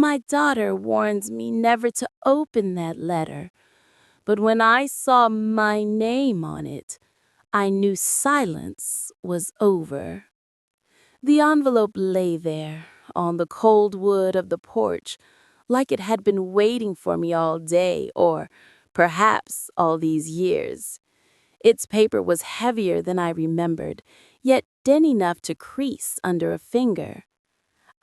My daughter warns me never to open that letter, but when I saw my name on it, I knew silence was over. The envelope lay there, on the cold wood of the porch, like it had been waiting for me all day, or perhaps all these years. Its paper was heavier than I remembered, yet thin enough to crease under a finger.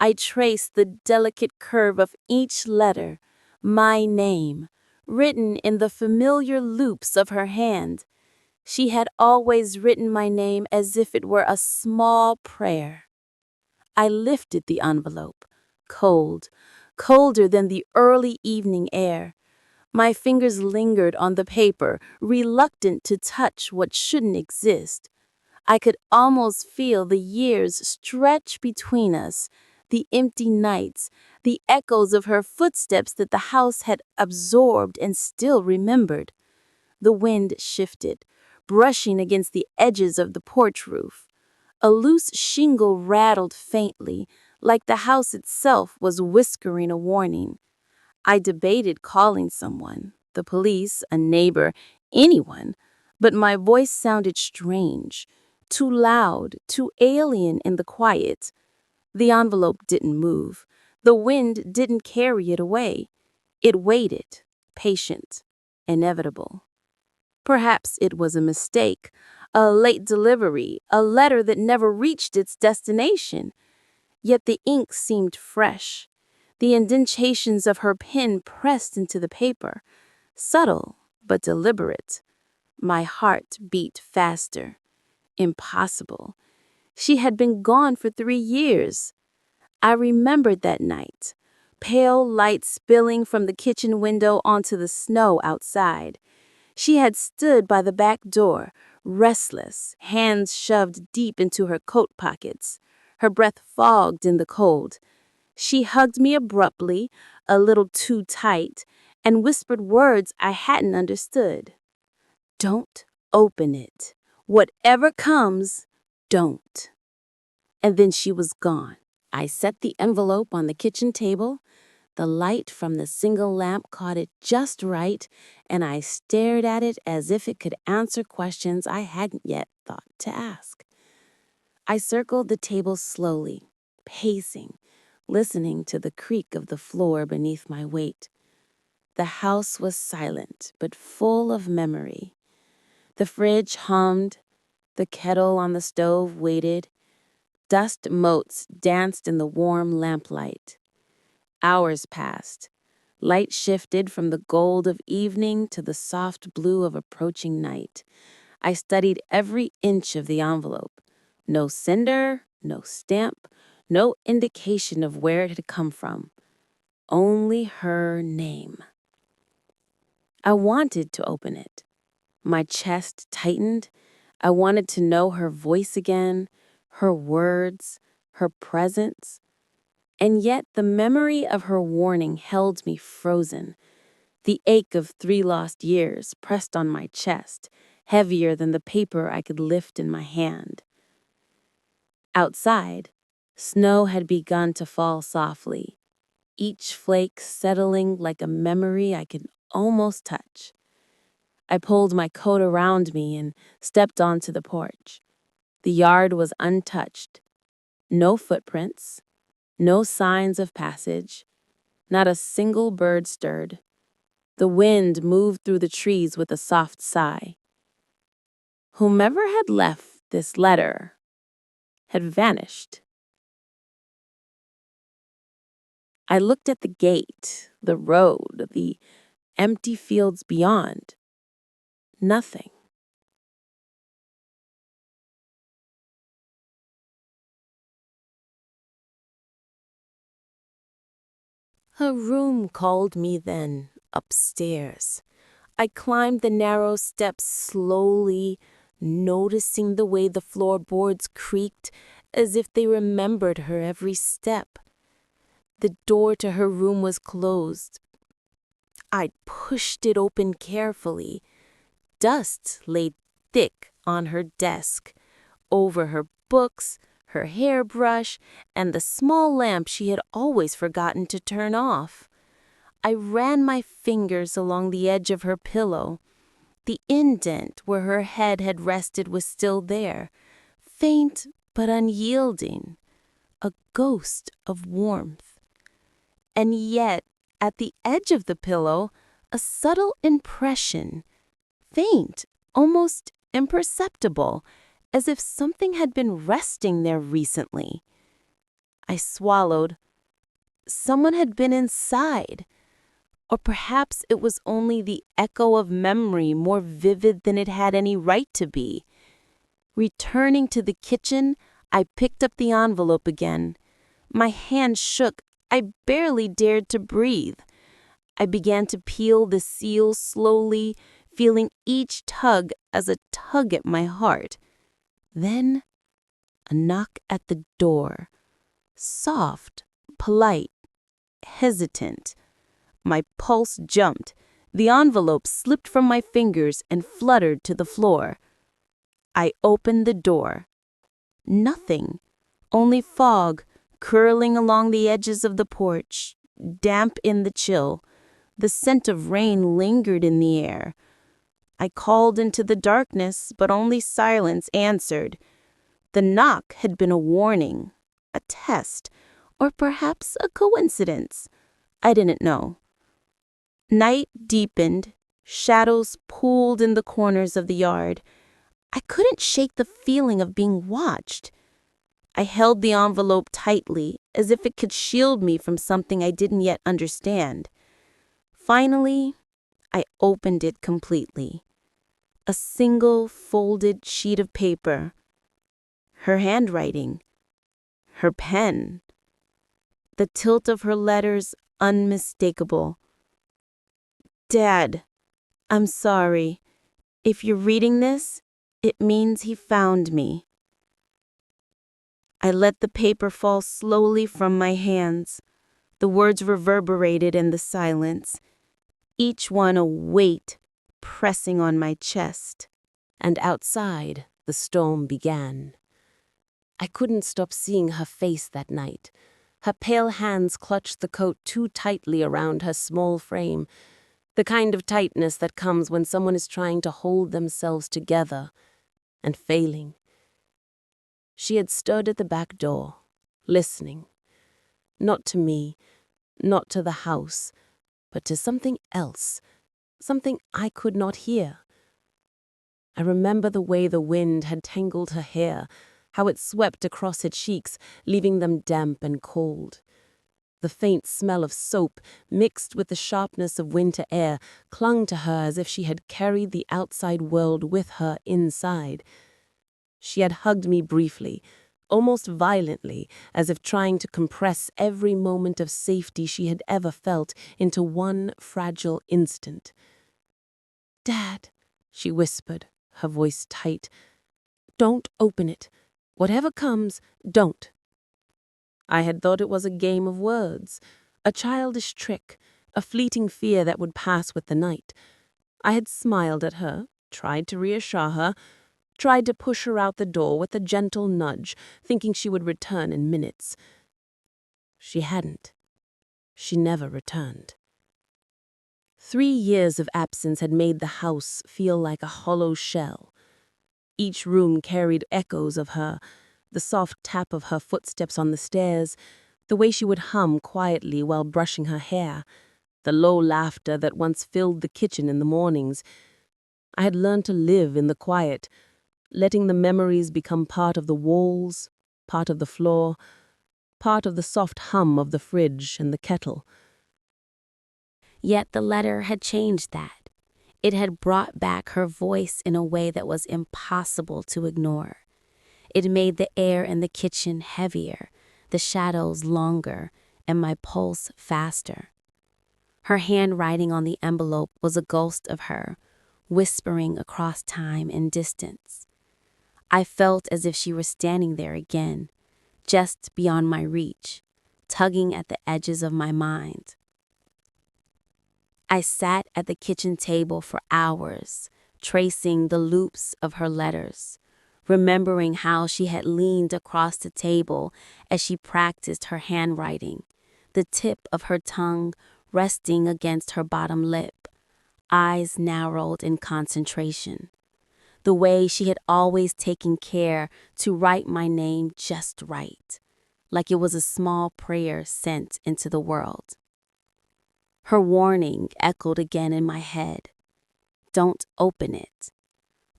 I traced the delicate curve of each letter, my name, written in the familiar loops of her hand. She had always written my name as if it were a small prayer. I lifted the envelope, cold, colder than the early evening air. My fingers lingered on the paper, reluctant to touch what shouldn't exist. I could almost feel the years stretch between us, the empty nights, the echoes of her footsteps that the house had absorbed and still remembered. The wind shifted, brushing against the edges of the porch roof. A loose shingle rattled faintly, like the house itself was whispering a warning. I debated calling someone, the police, a neighbor, anyone, but my voice sounded strange, too loud, too alien in the quiet. The envelope didn't move. The wind didn't carry it away. It waited, patient, inevitable. Perhaps it was a mistake, a late delivery, a letter that never reached its destination. Yet the ink seemed fresh, the indentations of her pen pressed into the paper, subtle but deliberate. My heart beat faster. Impossible. She had been gone for 3 years. I remembered that night, pale light spilling from the kitchen window onto the snow outside. She had stood by the back door, restless, hands shoved deep into her coat pockets, her breath fogged in the cold. She hugged me abruptly, a little too tight, and whispered words I hadn't understood. Don't open it. Whatever comes, don't. And then she was gone. I set the envelope on the kitchen table. The light from the single lamp caught it just right, and I stared at it as if it could answer questions I hadn't yet thought to ask. I circled the table slowly, pacing, listening to the creak of the floor beneath my weight. The house was silent, but full of memory. The fridge hummed, the kettle on the stove waited, dust motes danced in the warm lamplight. Hours passed. Light shifted from the gold of evening to the soft blue of approaching night. I studied every inch of the envelope. No sender, no stamp, no indication of where it had come from. Only her name. I wanted to open it. My chest tightened. I wanted to know her voice again, her words, her presence. And yet the memory of her warning held me frozen. The ache of 3 lost years pressed on my chest, heavier than the paper I could lift in my hand. Outside, snow had begun to fall softly, each flake settling like a memory I could almost touch. I pulled my coat around me and stepped onto the porch. The yard was untouched. No footprints, no signs of passage. Not a single bird stirred. The wind moved through the trees with a soft sigh. Whomever had left this letter had vanished. I looked at the gate, the road, the empty fields beyond. Nothing. Her room called me then, upstairs. I climbed the narrow steps slowly, noticing the way the floorboards creaked as if they remembered her every step. The door to her room was closed. I pushed it open carefully. Dust lay thick on her desk, over her books, her hairbrush, and the small lamp she had always forgotten to turn off. I ran my fingers along the edge of her pillow. The indent where her head had rested was still there, faint but unyielding, a ghost of warmth. And yet, at the edge of the pillow, a subtle impression, faint, almost imperceptible, as if something had been resting there recently. I swallowed. Someone had been inside. Or perhaps it was only the echo of memory, more vivid than it had any right to be. Returning to the kitchen, I picked up the envelope again. My hand shook. I barely dared to breathe. I began to peel the seal slowly, feeling each tug as a tug at my heart. Then, a knock at the door. Soft, polite, hesitant. My pulse jumped. The envelope slipped from my fingers and fluttered to the floor. I opened the door. Nothing. Only fog, curling along the edges of the porch, damp in the chill. The scent of rain lingered in the air. I called into the darkness, but only silence answered. The knock had been a warning, a test, or perhaps a coincidence. I didn't know. Night deepened. Shadows pooled in the corners of the yard. I couldn't shake the feeling of being watched. I held the envelope tightly, as if it could shield me from something I didn't yet understand. Finally, I opened it completely. A single folded sheet of paper. Her handwriting. Her pen. The tilt of her letters unmistakable. Dad, I'm sorry. If you're reading this, it means he found me. I let the paper fall slowly from my hands. The words reverberated in the silence, each one a weight pressing on my chest. And outside, the storm began. I couldn't stop seeing her face that night. Her pale hands clutched the coat too tightly around her small frame, the kind of tightness that comes when someone is trying to hold themselves together and failing. She had stood at the back door, listening. Not to me, not to the house, but to something else, something I could not hear. I remember the way the wind had tangled her hair, how it swept across her cheeks, leaving them damp and cold. The faint smell of soap, mixed with the sharpness of winter air, clung to her as if she had carried the outside world with her inside. She had hugged me briefly, almost violently, as if trying to compress every moment of safety she had ever felt into one fragile instant. "Dad," she whispered, her voice tight, "don't open it. Whatever comes, don't." I had thought it was a game of words, a childish trick, a fleeting fear that would pass with the night. I had smiled at her, tried to reassure her, tried to push her out the door with a gentle nudge, thinking she would return in minutes. She hadn't. She never returned. 3 years of absence had made the house feel like a hollow shell. Each room carried echoes of her, the soft tap of her footsteps on the stairs, the way she would hum quietly while brushing her hair, the low laughter that once filled the kitchen in the mornings. I had learned to live in the quiet, letting the memories become part of the walls, part of the floor, part of the soft hum of the fridge and the kettle. Yet the letter had changed that. It had brought back her voice in a way that was impossible to ignore. It made the air in the kitchen heavier, the shadows longer, and my pulse faster. Her handwriting on the envelope was a ghost of her, whispering across time and distance. I felt as if she were standing there again, just beyond my reach, tugging at the edges of my mind. I sat at the kitchen table for hours, tracing the loops of her letters, remembering how she had leaned across the table as she practiced her handwriting, the tip of her tongue resting against her bottom lip, eyes narrowed in concentration. The way she had always taken care to write my name just right, like it was a small prayer sent into the world. Her warning echoed again in my head. Don't open it.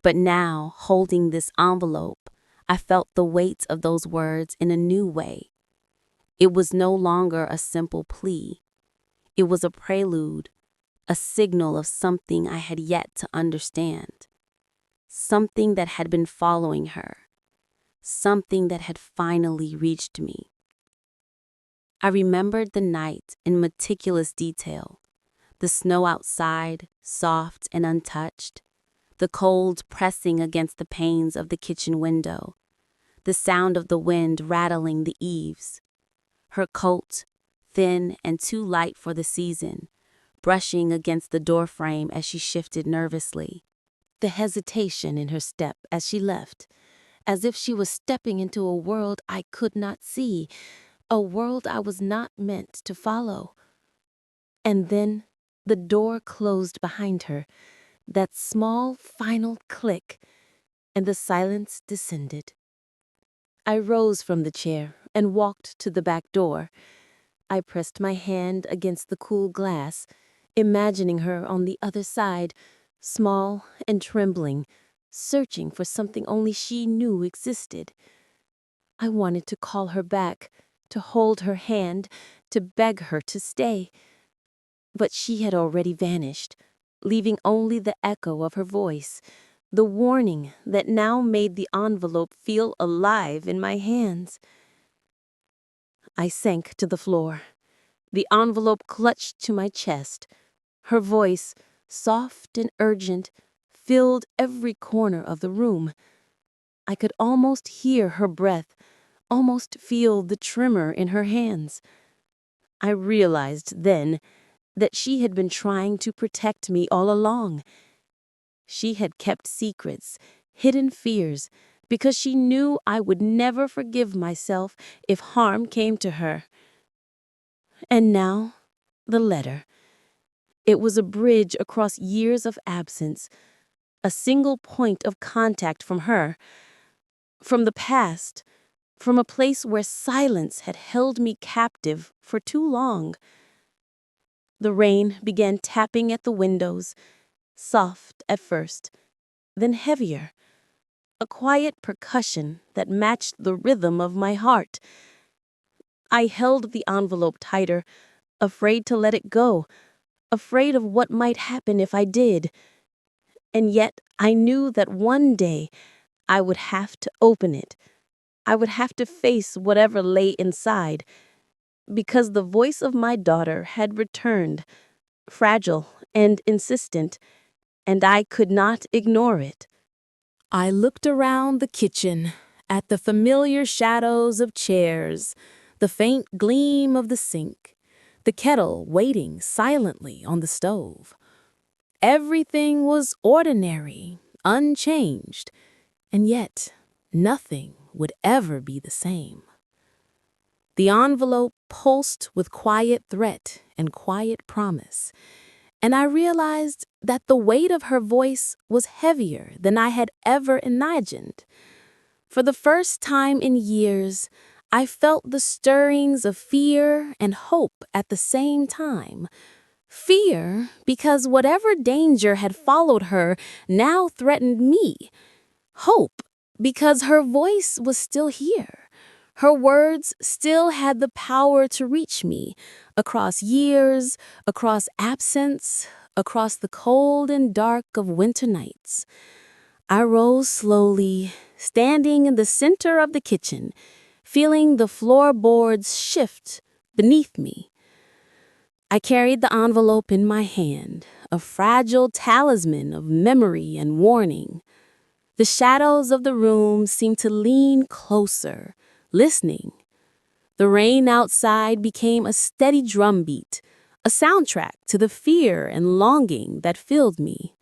But now, holding this envelope, I felt the weight of those words in a new way. It was no longer a simple plea. It was a prelude, a signal of something I had yet to understand. Something that had been following her. Something that had finally reached me. I remembered the night in meticulous detail. The snow outside, soft and untouched. The cold pressing against the panes of the kitchen window. The sound of the wind rattling the eaves. Her coat, thin and too light for the season, brushing against the doorframe as she shifted nervously. The hesitation in her step as she left, as if she was stepping into a world I could not see, a world I was not meant to follow. And then the door closed behind her, that small final click, and the silence descended. I rose from the chair and walked to the back door. I pressed my hand against the cool glass, imagining her on the other side, small and trembling, searching for something only she knew existed. I wanted to call her back, to hold her hand, to beg her to stay. But she had already vanished, leaving only the echo of her voice, the warning that now made the envelope feel alive in my hands. I sank to the floor, the envelope clutched to my chest. Her voice, soft and urgent, filled every corner of the room. I could almost hear her breath, almost feel the tremor in her hands. I realized then that she had been trying to protect me all along. She had kept secrets, hidden fears, because she knew I would never forgive myself if harm came to her. And now, the letter. It was a bridge across years of absence, a single point of contact from her, from the past, from a place where silence had held me captive for too long. The rain began tapping at the windows, soft at first, then heavier, a quiet percussion that matched the rhythm of my heart. I held the envelope tighter, afraid to let it go, afraid of what might happen if I did. And yet I knew that one day I would have to open it. I would have to face whatever lay inside, because the voice of my daughter had returned, fragile and insistent, and I could not ignore it. I looked around the kitchen, at the familiar shadows of chairs, the faint gleam of the sink, the kettle waiting silently on the stove. Everything was ordinary, unchanged, and yet nothing would ever be the same. The envelope pulsed with quiet threat and quiet promise, and I realized that the weight of her voice was heavier than I had ever imagined. For the first time in years, I felt the stirrings of fear and hope at the same time. Fear because whatever danger had followed her now threatened me. Hope because her voice was still here. Her words still had the power to reach me across years, across absence, across the cold and dark of winter nights. I rose slowly, standing in the center of the kitchen, feeling the floorboards shift beneath me. I carried the envelope in my hand, a fragile talisman of memory and warning. The shadows of the room seemed to lean closer, listening. The rain outside became a steady drumbeat, a soundtrack to the fear and longing that filled me.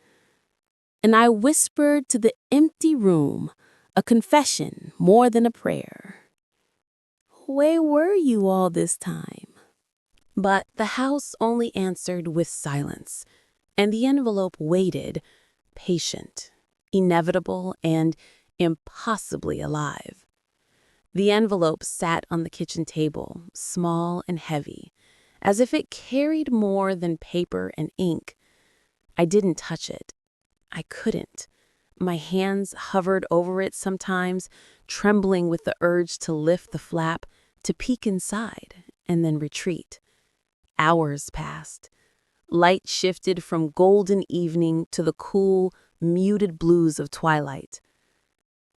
And I whispered to the empty room, a confession more than a prayer. Where were you all this time? But the house only answered with silence, and the envelope waited, patient, inevitable, and impossibly alive. The envelope sat on the kitchen table, small and heavy, as if it carried more than paper and ink. I didn't touch it. I couldn't. My hands hovered over it sometimes, trembling with the urge to lift the flap, to peek inside, and then retreat. Hours passed. Light shifted from golden evening to the cool, muted blues of twilight.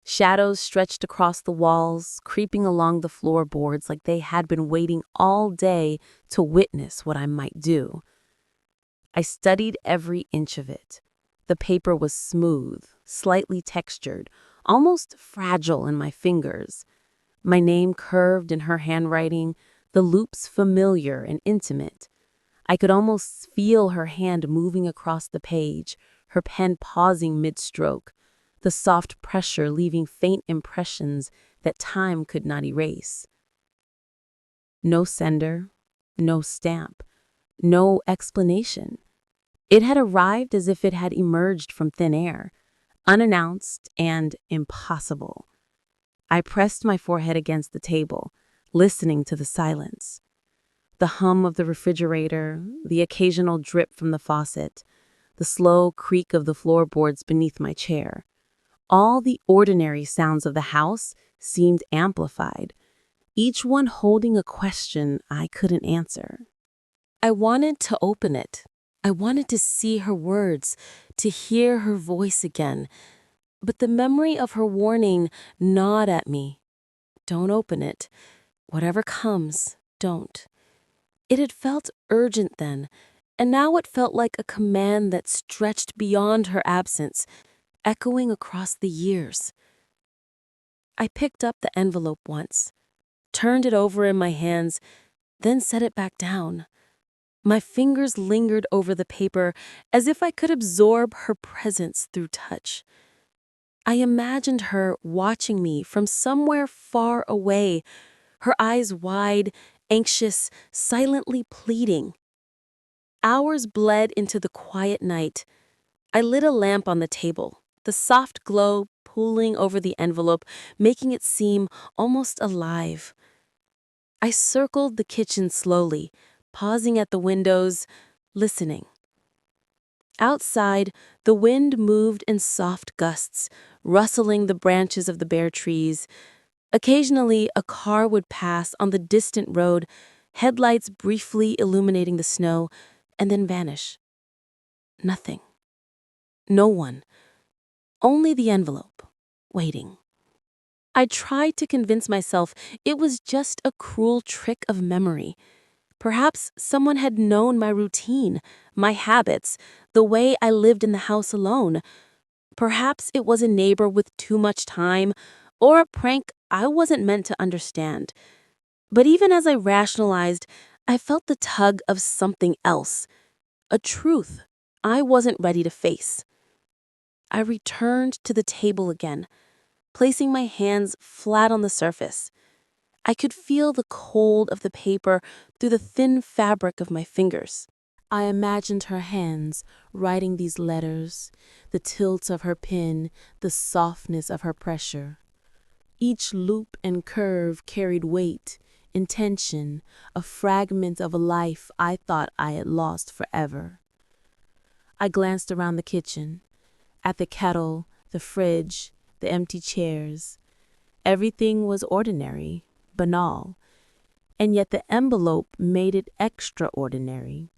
Shadows stretched across the walls, creeping along the floorboards like they had been waiting all day to witness what I might do. I studied every inch of it. The paper was smooth, slightly textured, almost fragile in my fingers. My name curved in her handwriting, the loops familiar and intimate. I could almost feel her hand moving across the page, her pen pausing mid-stroke, the soft pressure leaving faint impressions that time could not erase. No sender, no stamp, no explanation. It had arrived as if it had emerged from thin air, unannounced and impossible. I pressed my forehead against the table, listening to the silence. The hum of the refrigerator, the occasional drip from the faucet, the slow creak of the floorboards beneath my chair. All the ordinary sounds of the house seemed amplified, each one holding a question I couldn't answer. I wanted to open it. I wanted to see her words, to hear her voice again. But the memory of her warning gnawed at me. Don't open it. Whatever comes, don't. It had felt urgent then, and now it felt like a command that stretched beyond her absence, echoing across the years. I picked up the envelope once, turned it over in my hands, then set it back down. My fingers lingered over the paper as if I could absorb her presence through touch. I imagined her watching me from somewhere far away, her eyes wide, anxious, silently pleading. Hours bled into the quiet night. I lit a lamp on the table, the soft glow pooling over the envelope, making it seem almost alive. I circled the kitchen slowly, pausing at the windows, listening. Outside, the wind moved in soft gusts, rustling the branches of the bare trees. Occasionally, a car would pass on the distant road, headlights briefly illuminating the snow, and then vanish. Nothing. No one. Only the envelope, waiting. I tried to convince myself it was just a cruel trick of memory. Perhaps someone had known my routine, my habits, the way I lived in the house alone. Perhaps it was a neighbor with too much time, or a prank I wasn't meant to understand. But even as I rationalized, I felt the tug of something else, a truth I wasn't ready to face. I returned to the table again, placing my hands flat on the surface. I could feel the cold of the paper through the thin fabric of my fingers. I imagined her hands writing these letters, the tilt of her pen, the softness of her pressure. Each loop and curve carried weight, intention, a fragment of a life I thought I had lost forever. I glanced around the kitchen, at the kettle, the fridge, the empty chairs. Everything was ordinary, banal, and yet the envelope made it extraordinary.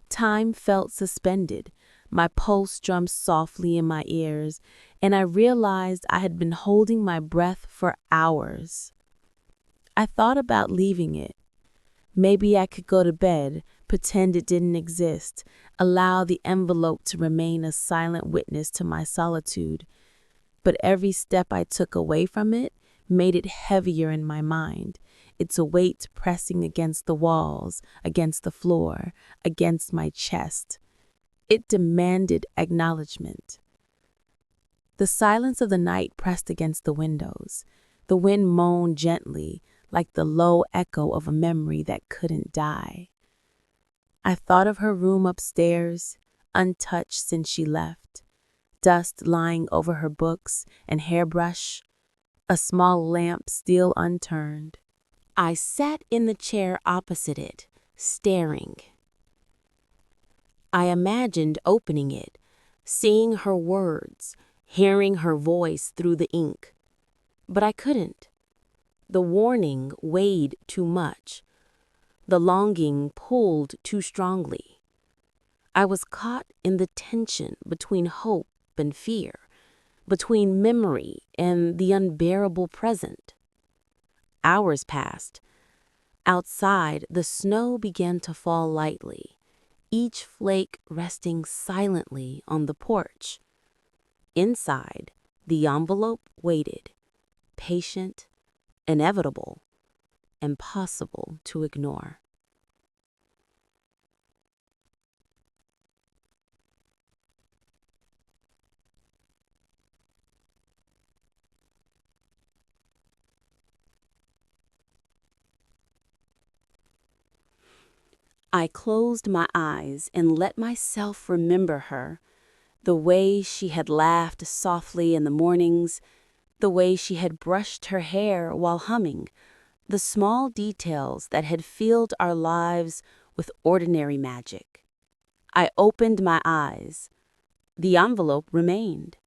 Time felt suspended, my pulse drummed softly in my ears, and I realized I had been holding my breath for hours. I thought about leaving it. Maybe I could go to bed, pretend it didn't exist, allow the envelope to remain a silent witness to my solitude. But every step I took away from it made it heavier in my mind, its weight pressing against the walls, against the floor, against my chest. It demanded acknowledgement. The silence of the night pressed against the windows. The wind moaned gently, like the low echo of a memory that couldn't die. I thought of her room upstairs, untouched since she left, dust lying over her books and hairbrush, a small lamp still unturned. I sat in the chair opposite it, staring. I imagined opening it, seeing her words, hearing her voice through the ink. But I couldn't. The warning weighed too much. The longing pulled too strongly. I was caught in the tension between hope and fear, between memory and the unbearable present. Hours passed. Outside, the snow began to fall lightly, each flake resting silently on the porch. Inside, the envelope waited, patient, inevitable, impossible to ignore. I closed my eyes and let myself remember her, the way she had laughed softly in the mornings, the way she had brushed her hair while humming, the small details that had filled our lives with ordinary magic. I opened my eyes. The envelope remained.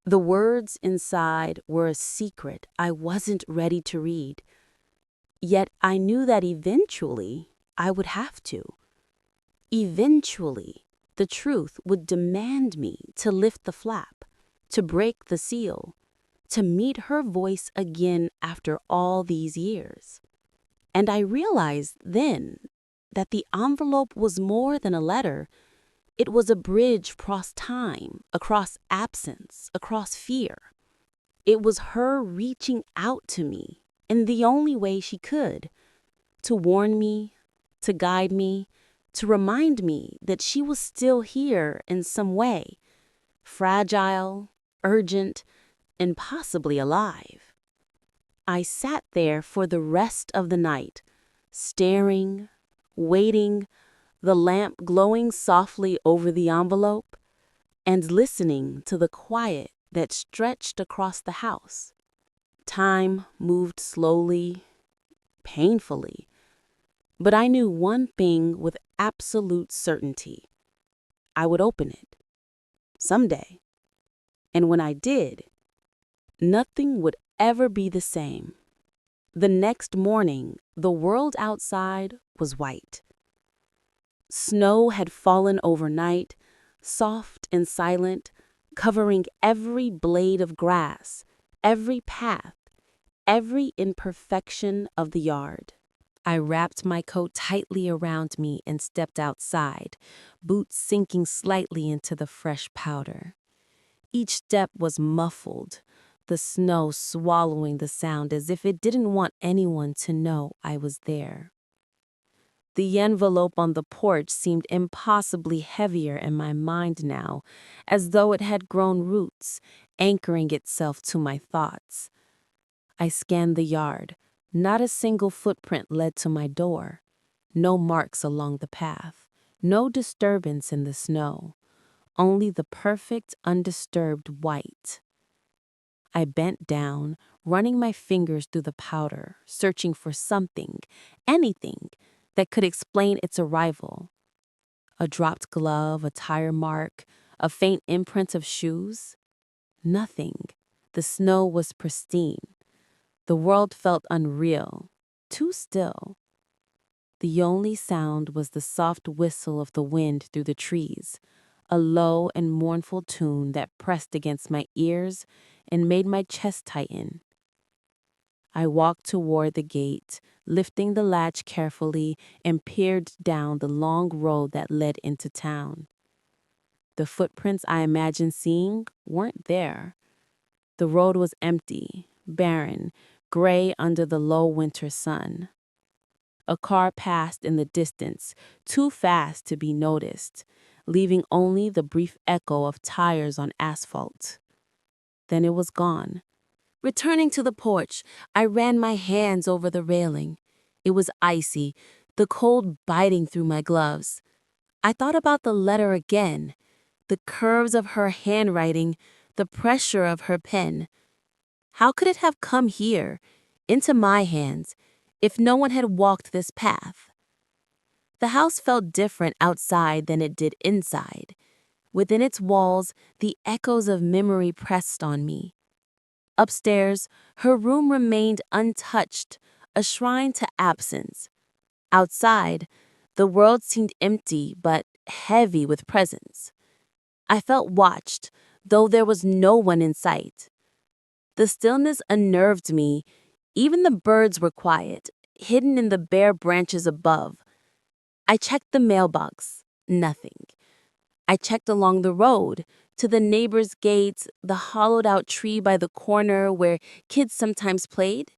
The words inside were a secret I wasn't ready to read. Yet I knew that eventually I would have to. Eventually, the truth would demand me to lift the flap, to break the seal, to meet her voice again after all these years. And I realized then that the envelope was more than a letter. It was a bridge across time, across absence, across fear. It was her reaching out to me in the only way she could, to warn me, to guide me, to remind me that she was still here in some way, fragile, urgent, and possibly alive. I sat there for the rest of the night, staring, waiting, the lamp glowing softly over the envelope, and listening to the quiet that stretched across the house. Time moved slowly, painfully, but I knew one thing with absolute certainty. I would open it, someday. And when I did, nothing would ever be the same. The next morning, the world outside was white. Snow had fallen overnight, soft and silent, covering every blade of grass, every path, every imperfection of the yard. I wrapped my coat tightly around me and stepped outside, boots sinking slightly into the fresh powder. Each step was muffled, the snow swallowing the sound as if it didn't want anyone to know I was there. The envelope on the porch seemed impossibly heavier in my mind now, as though it had grown roots, anchoring itself to my thoughts. I scanned the yard. Not a single footprint led to my door. No marks along the path. No disturbance in the snow. Only the perfect, undisturbed white. I bent down, running my fingers through the powder, searching for something, anything, that could explain its arrival. A dropped glove, a tire mark, a faint imprint of shoes. Nothing. The snow was pristine. The world felt unreal, too still. The only sound was the soft whistle of the wind through the trees, a low and mournful tune that pressed against my ears and made my chest tighten. I walked toward the gate, lifting the latch carefully, and peered down the long road that led into town. The footprints I imagined seeing weren't there. The road was empty, barren, gray under the low winter sun. A car passed in the distance, too fast to be noticed, leaving only the brief echo of tires on asphalt. then it was gone. Returning to the porch, I ran my hands over the railing. It was icy, the cold biting through my gloves. I thought about the letter again, the curves of her handwriting, the pressure of her pen. How could it have come here, into my hands, if no one had walked this path? The house felt different outside than it did inside. Within its walls, the echoes of memory pressed on me. Upstairs, her room remained untouched, a shrine to absence. Outside, the world seemed empty but heavy with presence. I felt watched, though there was no one in sight. The stillness unnerved me. Even the birds were quiet, hidden in the bare branches above. I checked the mailbox. Nothing. I checked along the road, to the neighbor's gate, the hollowed-out tree by the corner where kids sometimes played.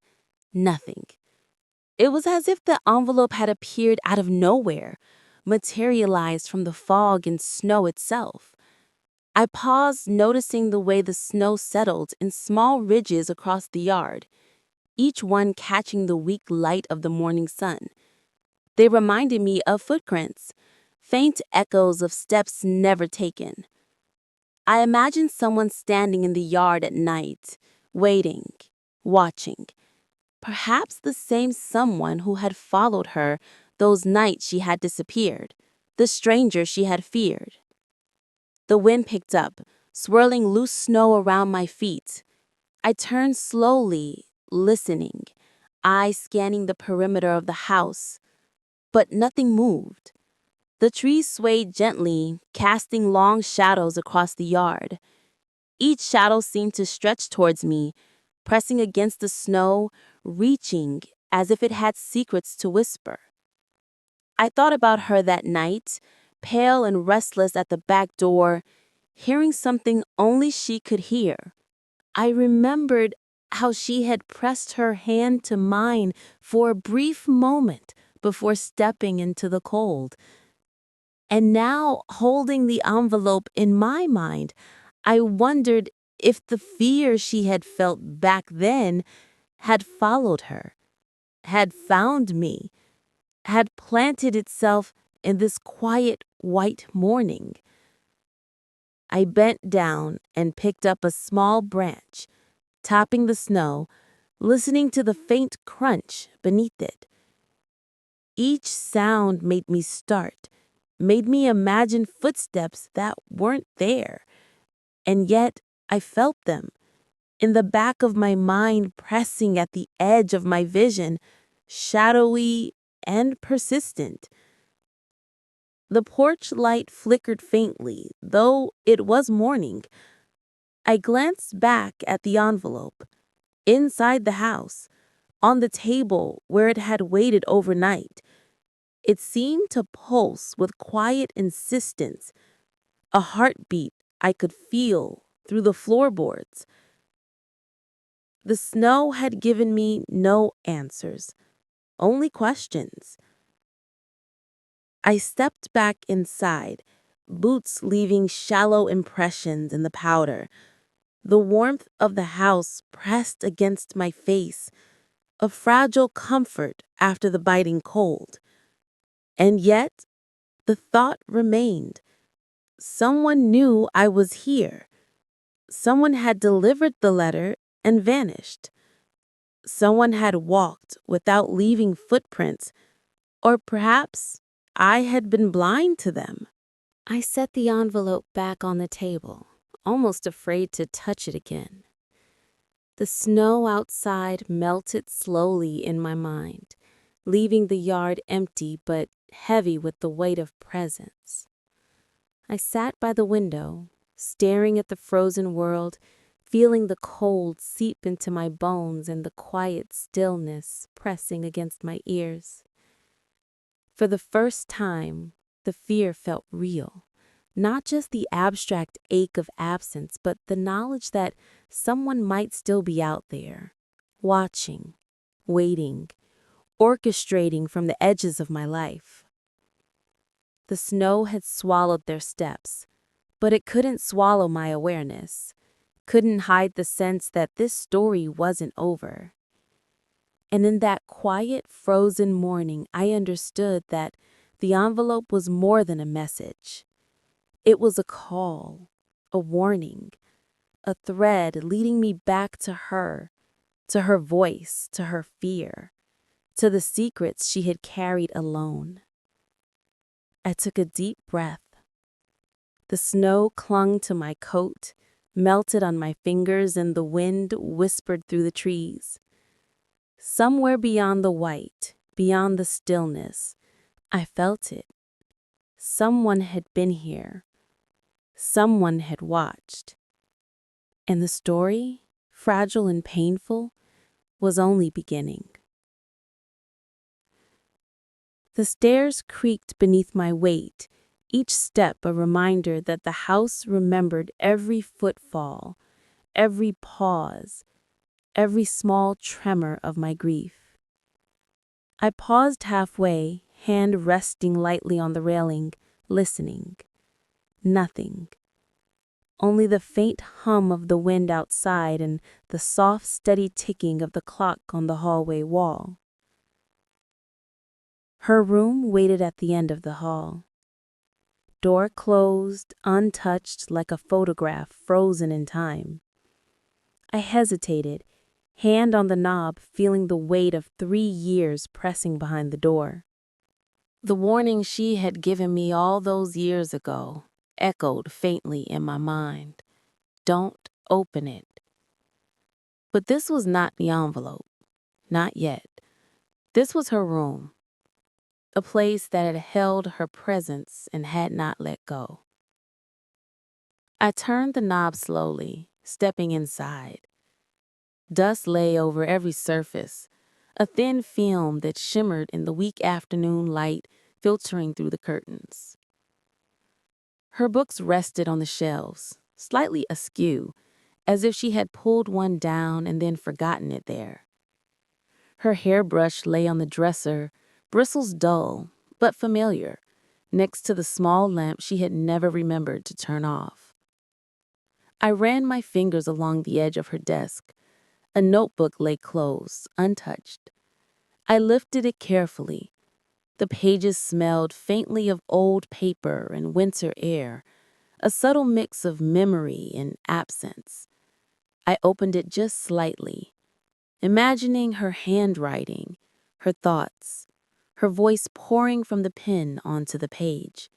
Nothing. It was as if the envelope had appeared out of nowhere, materialized from the fog and snow itself. I paused, noticing the way the snow settled in small ridges across the yard, each one catching the weak light of the morning sun. They reminded me of footprints, faint echoes of steps never taken. I imagined someone standing in the yard at night, waiting, watching. Perhaps the same someone who had followed her those nights she had disappeared, the stranger she had feared. The wind picked up, swirling loose snow around my feet. I turned slowly, listening, eyes scanning the perimeter of the house. But nothing moved. The trees swayed gently, casting long shadows across the yard. Each shadow seemed to stretch towards me, pressing against the snow, reaching as if it had secrets to whisper. I thought about her that night, pale and restless at the back door, hearing something only she could hear. I remembered how she had pressed her hand to mine for a brief moment before stepping into the cold. And now, holding the envelope in my mind, I wondered if the fear she had felt back then had followed her, had found me, had planted itself in this quiet white morning. I bent down and picked up a small branch, tapping the snow, listening to the faint crunch beneath it. Each sound made me start, made me imagine footsteps that weren't there. And yet I felt them, in the back of my mind, pressing at the edge of my vision, shadowy and persistent. The porch light flickered faintly, though it was morning. I glanced back at the envelope. Inside the house, on the table where it had waited overnight, it seemed to pulse with quiet insistence, a heartbeat I could feel through the floorboards. The snow had given me no answers, only questions. I stepped back inside, boots leaving shallow impressions in the powder. The warmth of the house pressed against my face, a fragile comfort after the biting cold. And yet, the thought remained. Someone knew I was here. Someone had delivered the letter and vanished. Someone had walked without leaving footprints, or perhaps I had been blind to them. I set the envelope back on the table, almost afraid to touch it again. The snow outside melted slowly in my mind, leaving the yard empty but heavy with the weight of presence. I sat by the window, staring at the frozen world, feeling the cold seep into my bones and the quiet stillness pressing against my ears. For the first time, the fear felt real. Not just the abstract ache of absence, but the knowledge that someone might still be out there, watching, waiting, orchestrating from the edges of my life. The snow had swallowed their steps, but it couldn't swallow my awareness. couldn't hide the sense that this story wasn't over. And in that quiet, frozen morning, I understood that the envelope was more than a message. It was a call, a warning, a thread leading me back to her voice, to her fear, to the secrets she had carried alone. I took a deep breath. The snow clung to my coat, melted on my fingers, and the wind whispered through the trees. Somewhere beyond the white, beyond the stillness, I felt it. Someone had been here. Someone had watched. And the story, fragile and painful, was only beginning. The stairs creaked beneath my weight, each step a reminder that the house remembered every footfall, every pause, every small tremor of my grief. I paused halfway, hand resting lightly on the railing, listening. Nothing. Only the faint hum of the wind outside and the soft, steady ticking of the clock on the hallway wall. Her room waited at the end of the hall. Door closed, untouched like a photograph frozen in time. I hesitated, hand on the knob, feeling the weight of 3 years pressing behind the door. The warning she had given me all those years ago echoed faintly in my mind. Don't open it. But this was not the envelope. Not yet. This was her room. A place that had held her presence and had not let go. I turned the knob slowly, stepping inside. Dust lay over every surface, a thin film that shimmered in the weak afternoon light filtering through the curtains. Her books rested on the shelves, slightly askew, as if she had pulled one down and then forgotten it there. Her hairbrush lay on the dresser, bristles dull, but familiar, next to the small lamp she had never remembered to turn off. I ran my fingers along the edge of her desk. A notebook lay closed, untouched. I lifted it carefully. The pages smelled faintly of old paper and winter air, a subtle mix of memory and absence. I opened it just slightly, imagining her handwriting, her thoughts, her voice pouring from the pen onto the page.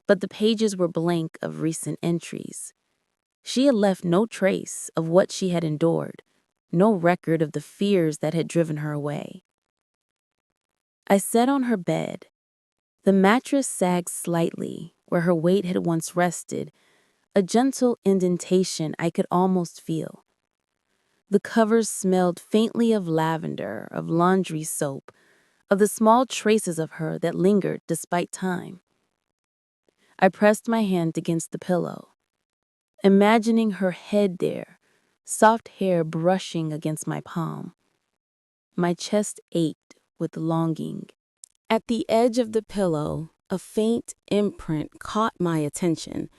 But the pages were blank of recent entries. She had left no trace of what she had endured, no record of the fears that had driven her away. I sat on her bed. The mattress sagged slightly where her weight had once rested, a gentle indentation I could almost feel. The covers smelled faintly of lavender, of laundry soap, of the small traces of her that lingered despite time. I pressed my hand against the pillow, imagining her head there, soft hair brushing against my palm. My chest ached with longing. At the edge of the pillow, a faint imprint caught my attention,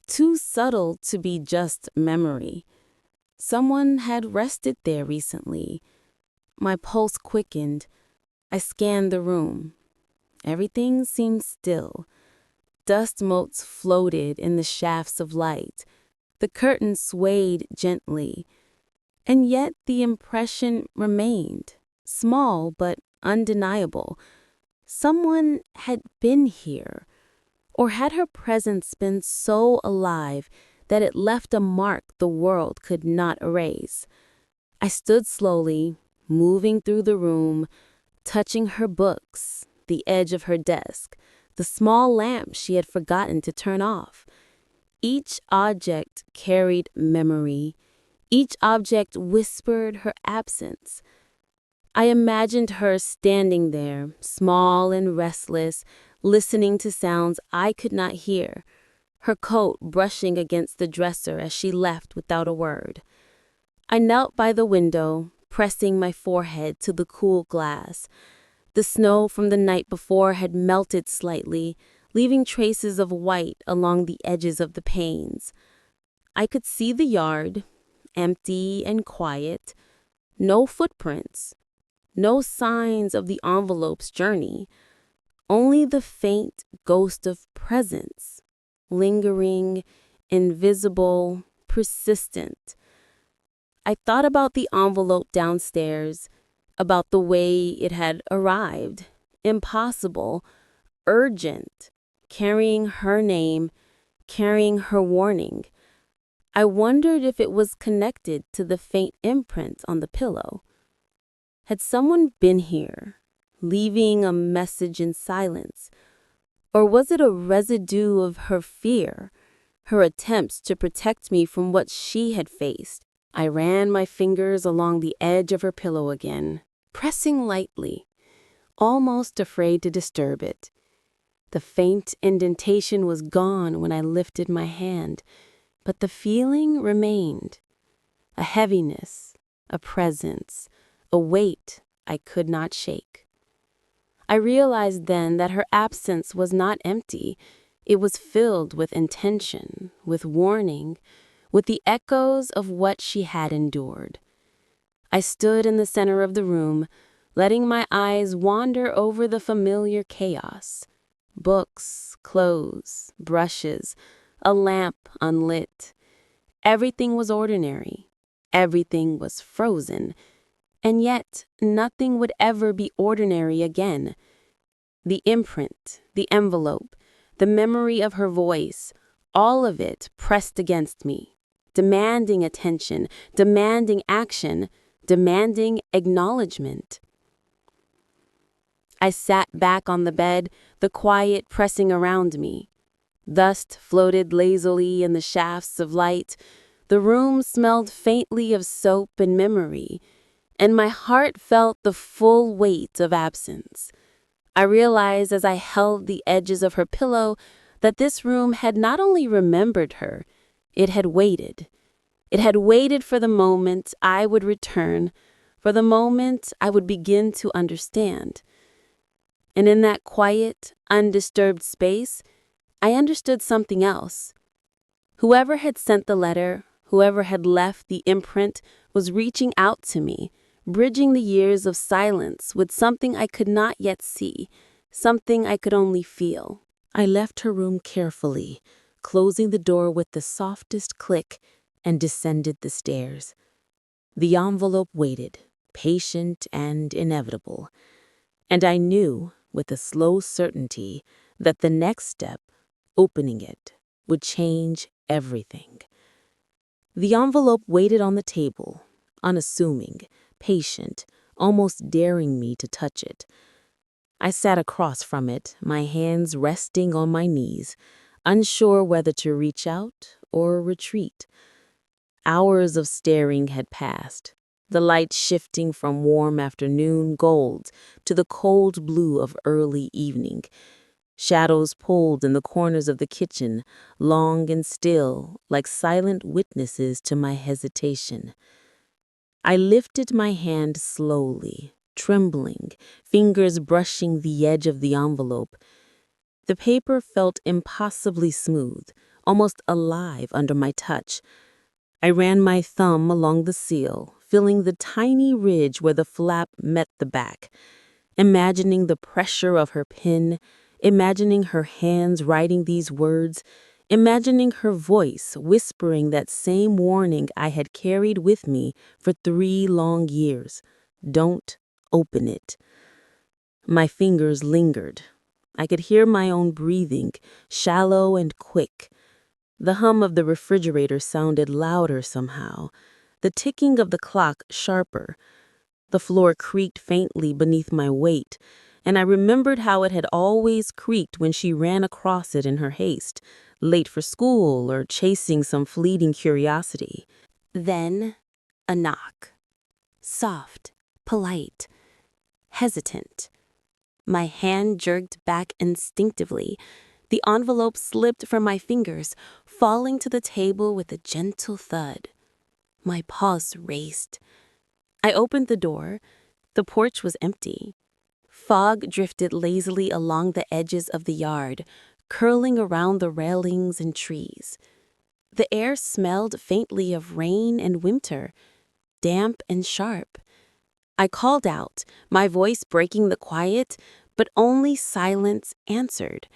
too subtle to be just memory. Someone had rested there recently. My pulse quickened. I scanned the room. Everything seemed still. Dust motes floated in the shafts of light. The curtains swayed gently. And yet the impression remained, small but undeniable. Someone had been here, or had her presence been so alive that it left a mark the world could not erase. I stood slowly, moving through the room, touching her books, the edge of her desk, the small lamp she had forgotten to turn off. Each object carried memory. Each object whispered her absence. I imagined her standing there, small and restless, listening to sounds I could not hear, her coat brushing against the dresser as she left without a word. I knelt by the window, pressing my forehead to the cool glass. The snow from the night before had melted slightly, leaving traces of white along the edges of the panes. I could see the yard, empty and quiet, no footprints, no signs of the envelope's journey, only the faint ghost of presence, lingering, invisible, persistent. I thought about the envelope downstairs, about the way it had arrived, impossible, urgent, carrying her name, carrying her warning. I wondered if it was connected to the faint imprint on the pillow. Had someone been here, leaving a message in silence? Or was it a residue of her fear, her attempts to protect me from what she had faced? I ran my fingers along the edge of her pillow again, pressing lightly, almost afraid to disturb it. The faint indentation was gone when I lifted my hand, but the feeling remained. A heaviness, a presence, a weight I could not shake. I realized then that her absence was not empty. It was filled with intention, with warning, with the echoes of what she had endured. I stood in the center of the room, letting my eyes wander over the familiar chaos. Books, clothes, brushes, a lamp unlit. Everything was ordinary. Everything was frozen. And yet, nothing would ever be ordinary again. The imprint, the envelope, the memory of her voice, all of it pressed against me, demanding attention, demanding action, demanding acknowledgement. I sat back on the bed, the quiet pressing around me. Dust floated lazily in the shafts of light. The room smelled faintly of soap and memory, and my heart felt the full weight of absence. I realized as I held the edges of her pillow that this room had not only remembered her, it had waited. It had waited for the moment I would return, for the moment I would begin to understand. And in that quiet, undisturbed space, I understood something else. Whoever had sent the letter, whoever had left the imprint, was reaching out to me, bridging the years of silence with something I could not yet see, something I could only feel. I left her room carefully, closing the door with the softest click, and descended the stairs. The envelope waited, patient and inevitable, and I knew, with a slow certainty, that the next step, opening it, would change everything. The envelope waited on the table, unassuming, patient, almost daring me to touch it. I sat across from it, my hands resting on my knees, unsure whether to reach out or retreat. Hours of staring had passed, the light shifting from warm afternoon gold to the cold blue of early evening. Shadows pulled in the corners of the kitchen, long and still, like silent witnesses to my hesitation. I lifted my hand slowly, trembling, fingers brushing the edge of the envelope. The paper felt impossibly smooth, almost alive under my touch. I ran my thumb along the seal, feeling the tiny ridge where the flap met the back, imagining the pressure of her pen, imagining her hands writing these words, imagining her voice whispering that same warning I had carried with me for 3 long years. Don't open it. My fingers lingered. I could hear my own breathing, shallow and quick. The hum of the refrigerator sounded louder somehow, the ticking of the clock sharper. The floor creaked faintly beneath my weight, and I remembered how it had always creaked when she ran across it in her haste, late for school or chasing some fleeting curiosity. Then, a knock. Soft, polite, hesitant. My hand jerked back instinctively. The envelope slipped from my fingers, falling to the table with a gentle thud. My pulse raced. I opened the door. The porch was empty. Fog drifted lazily along the edges of the yard, curling around the railings and trees. The air smelled faintly of rain and winter, damp and sharp. I called out, my voice breaking the quiet, but only silence answered.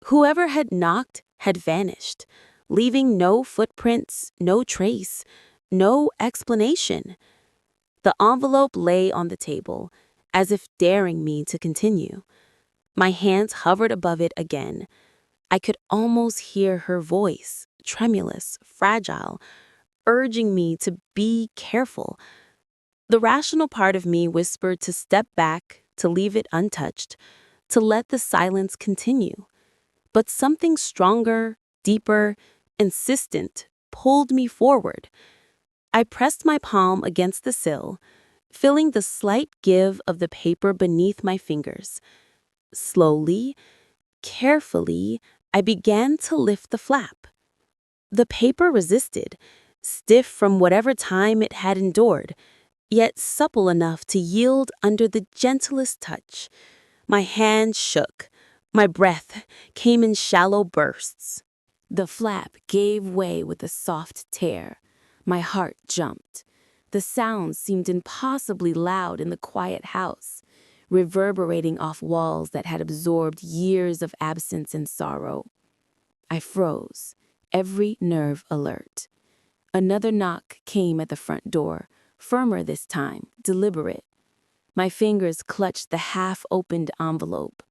Whoever had knocked had vanished, leaving no footprints, no trace, no explanation. The envelope lay on the table, as if daring me to continue. My hands hovered above it again. I could almost hear her voice, tremulous, fragile, urging me to be careful. The rational part of me whispered to step back, to leave it untouched, to let the silence continue. But something stronger, deeper, insistent pulled me forward. I pressed my palm against the sill, feeling the slight give of the paper beneath my fingers. Slowly, carefully, I began to lift the flap. The paper resisted, stiff from whatever time it had endured, yet supple enough to yield under the gentlest touch. My hand shook. My breath came in shallow bursts. The flap gave way with a soft tear. My heart jumped. The sound seemed impossibly loud in the quiet house, reverberating off walls that had absorbed years of absence and sorrow. I froze, every nerve alert. Another knock came at the front door, firmer this time, deliberate. My fingers clutched the half-opened envelope.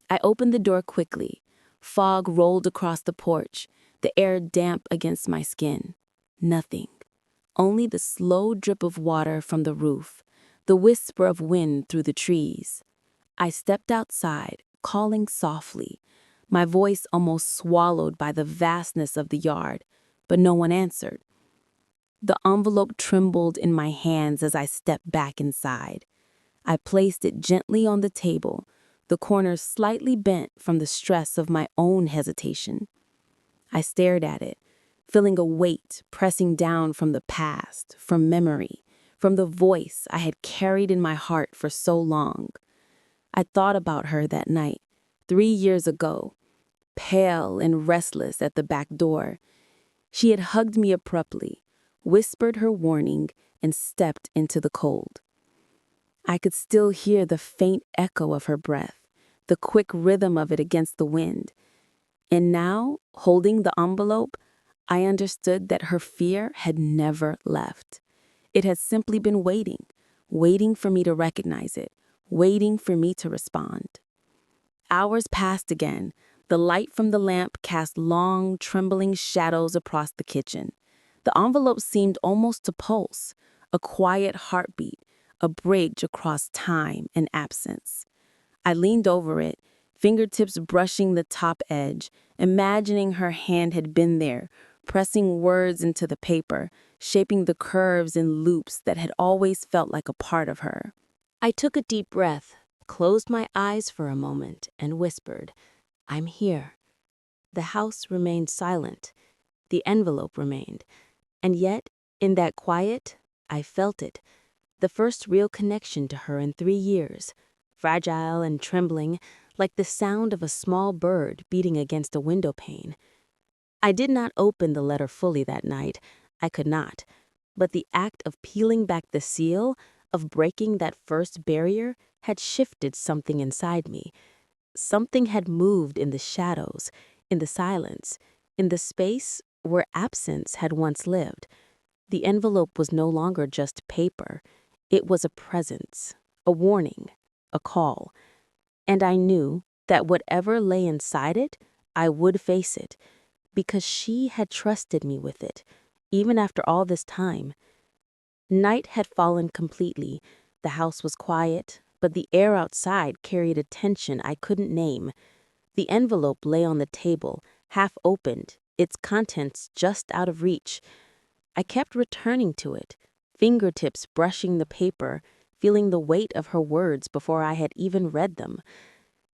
I opened the door quickly. Fog rolled across the porch, the air damp against my skin. Nothing. Only the slow drip of water from the roof, the whisper of wind through the trees. I stepped outside, calling softly, my voice almost swallowed by the vastness of the yard, but no one answered. The envelope trembled in my hands as I stepped back inside. I placed it gently on the table, the corners slightly bent from the stress of my own hesitation. I stared at it, feeling a weight pressing down from the past, from memory, from the voice I had carried in my heart for so long. I thought about her that night, 3 years ago, pale and restless at the back door. She had hugged me abruptly, whispered her warning, and stepped into the cold. I could still hear the faint echo of her breath, the quick rhythm of it against the wind. And now, holding the envelope, I understood that her fear had never left. It had simply been waiting, waiting for me to recognize it, waiting for me to respond. Hours passed again. The light from the lamp cast long, trembling shadows across the kitchen. The envelope seemed almost to pulse, a quiet heartbeat, a bridge across time and absence. I leaned over it, fingertips brushing the top edge, imagining her hand had been there, pressing words into the paper, shaping the curves and loops that had always felt like a part of her. I took a deep breath, closed my eyes for a moment, and whispered, "I'm here." The house remained silent. The envelope remained. And yet, in that quiet, I felt it. The first real connection to her in 3 years. Fragile and trembling, like the sound of a small bird beating against a window pane. I did not open the letter fully that night. I could not. But the act of peeling back the seal, of breaking that first barrier, had shifted something inside me. Something had moved in the shadows, in the silence, in the space where absence had once lived. The envelope was no longer just paper. It was a presence, a warning, a call. And I knew that whatever lay inside it, I would face it, because she had trusted me with it, even after all this time. Night had fallen completely. The house was quiet, but the air outside carried a tension I couldn't name. The envelope lay on the table, half opened, its contents just out of reach. I kept returning to it, fingertips brushing the paper, feeling the weight of her words before I had even read them.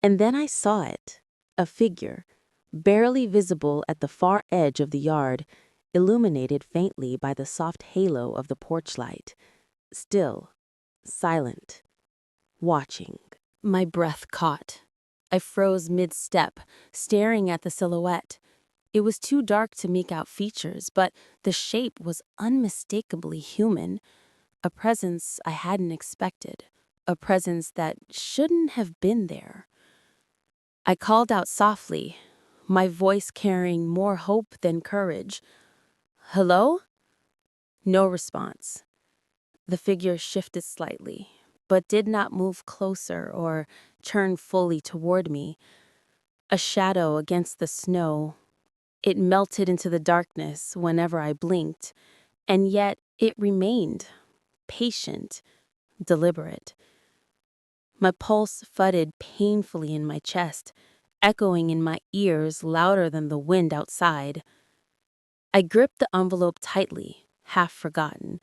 And then I saw it, a figure, barely visible at the far edge of the yard, illuminated faintly by the soft halo of the porch light. Still, silent, watching. My breath caught. I froze mid-step, staring at the silhouette. It was too dark to make out features, but the shape was unmistakably human, a presence I hadn't expected, a presence that shouldn't have been there. I called out softly, my voice carrying more hope than courage. "Hello?" No response. The figure shifted slightly, but did not move closer or turn fully toward me. A shadow against the snow. It melted into the darkness whenever I blinked, and yet it remained, patient, deliberate. My pulse thudded painfully in my chest, echoing in my ears louder than the wind outside. I gripped the envelope tightly, half forgotten,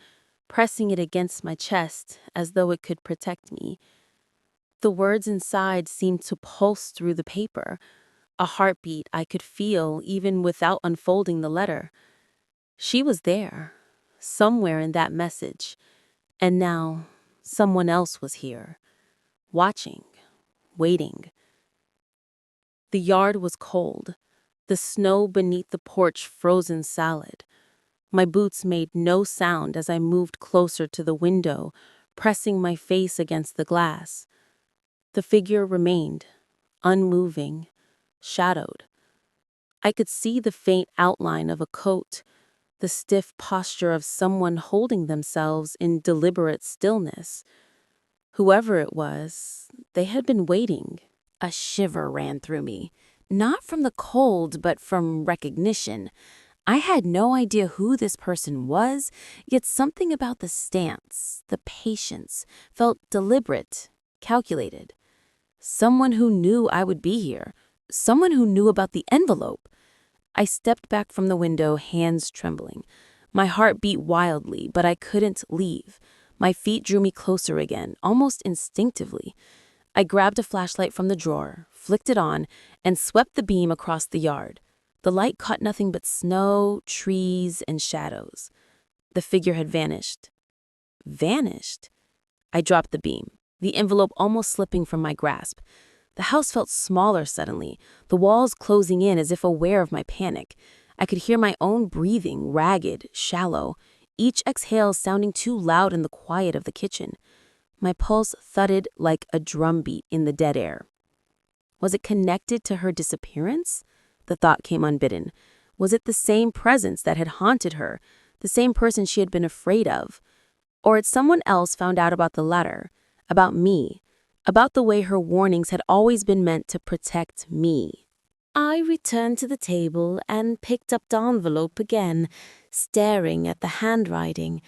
pressing it against my chest as though it could protect me. The words inside seemed to pulse through the paper, a heartbeat I could feel even without unfolding the letter. She was there, somewhere in that message, and now someone else was here, watching, waiting. The yard was cold, the snow beneath the porch frozen solid. My boots made no sound as I moved closer to the window, pressing my face against the glass. The figure remained, unmoving, shadowed. I could see the faint outline of a coat, the stiff posture of someone holding themselves in deliberate stillness. Whoever it was, they had been waiting. A shiver ran through me, not from the cold, but from recognition. I had no idea who this person was, yet something about the stance, the patience, felt deliberate, calculated. Someone who knew I would be here. Someone who knew about the envelope. I stepped back from the window, hands trembling. My heart beat wildly, but I couldn't leave. My feet drew me closer again, almost instinctively. I grabbed a flashlight from the drawer, flicked it on, and swept the beam across the yard. The light caught nothing but snow, trees, and shadows. The figure had vanished. Vanished? I dropped the beam, the envelope almost slipping from my grasp. The house felt smaller suddenly, the walls closing in as if aware of my panic. I could hear my own breathing, ragged, shallow, each exhale sounding too loud in the quiet of the kitchen. My pulse thudded like a drumbeat in the dead air. Was it connected to her disappearance? The thought came unbidden. Was it the same presence that had haunted her, the same person she had been afraid of? Or had someone else found out about the letter, about me, about the way her warnings had always been meant to protect me? I returned to the table and picked up the envelope again, staring at the handwriting,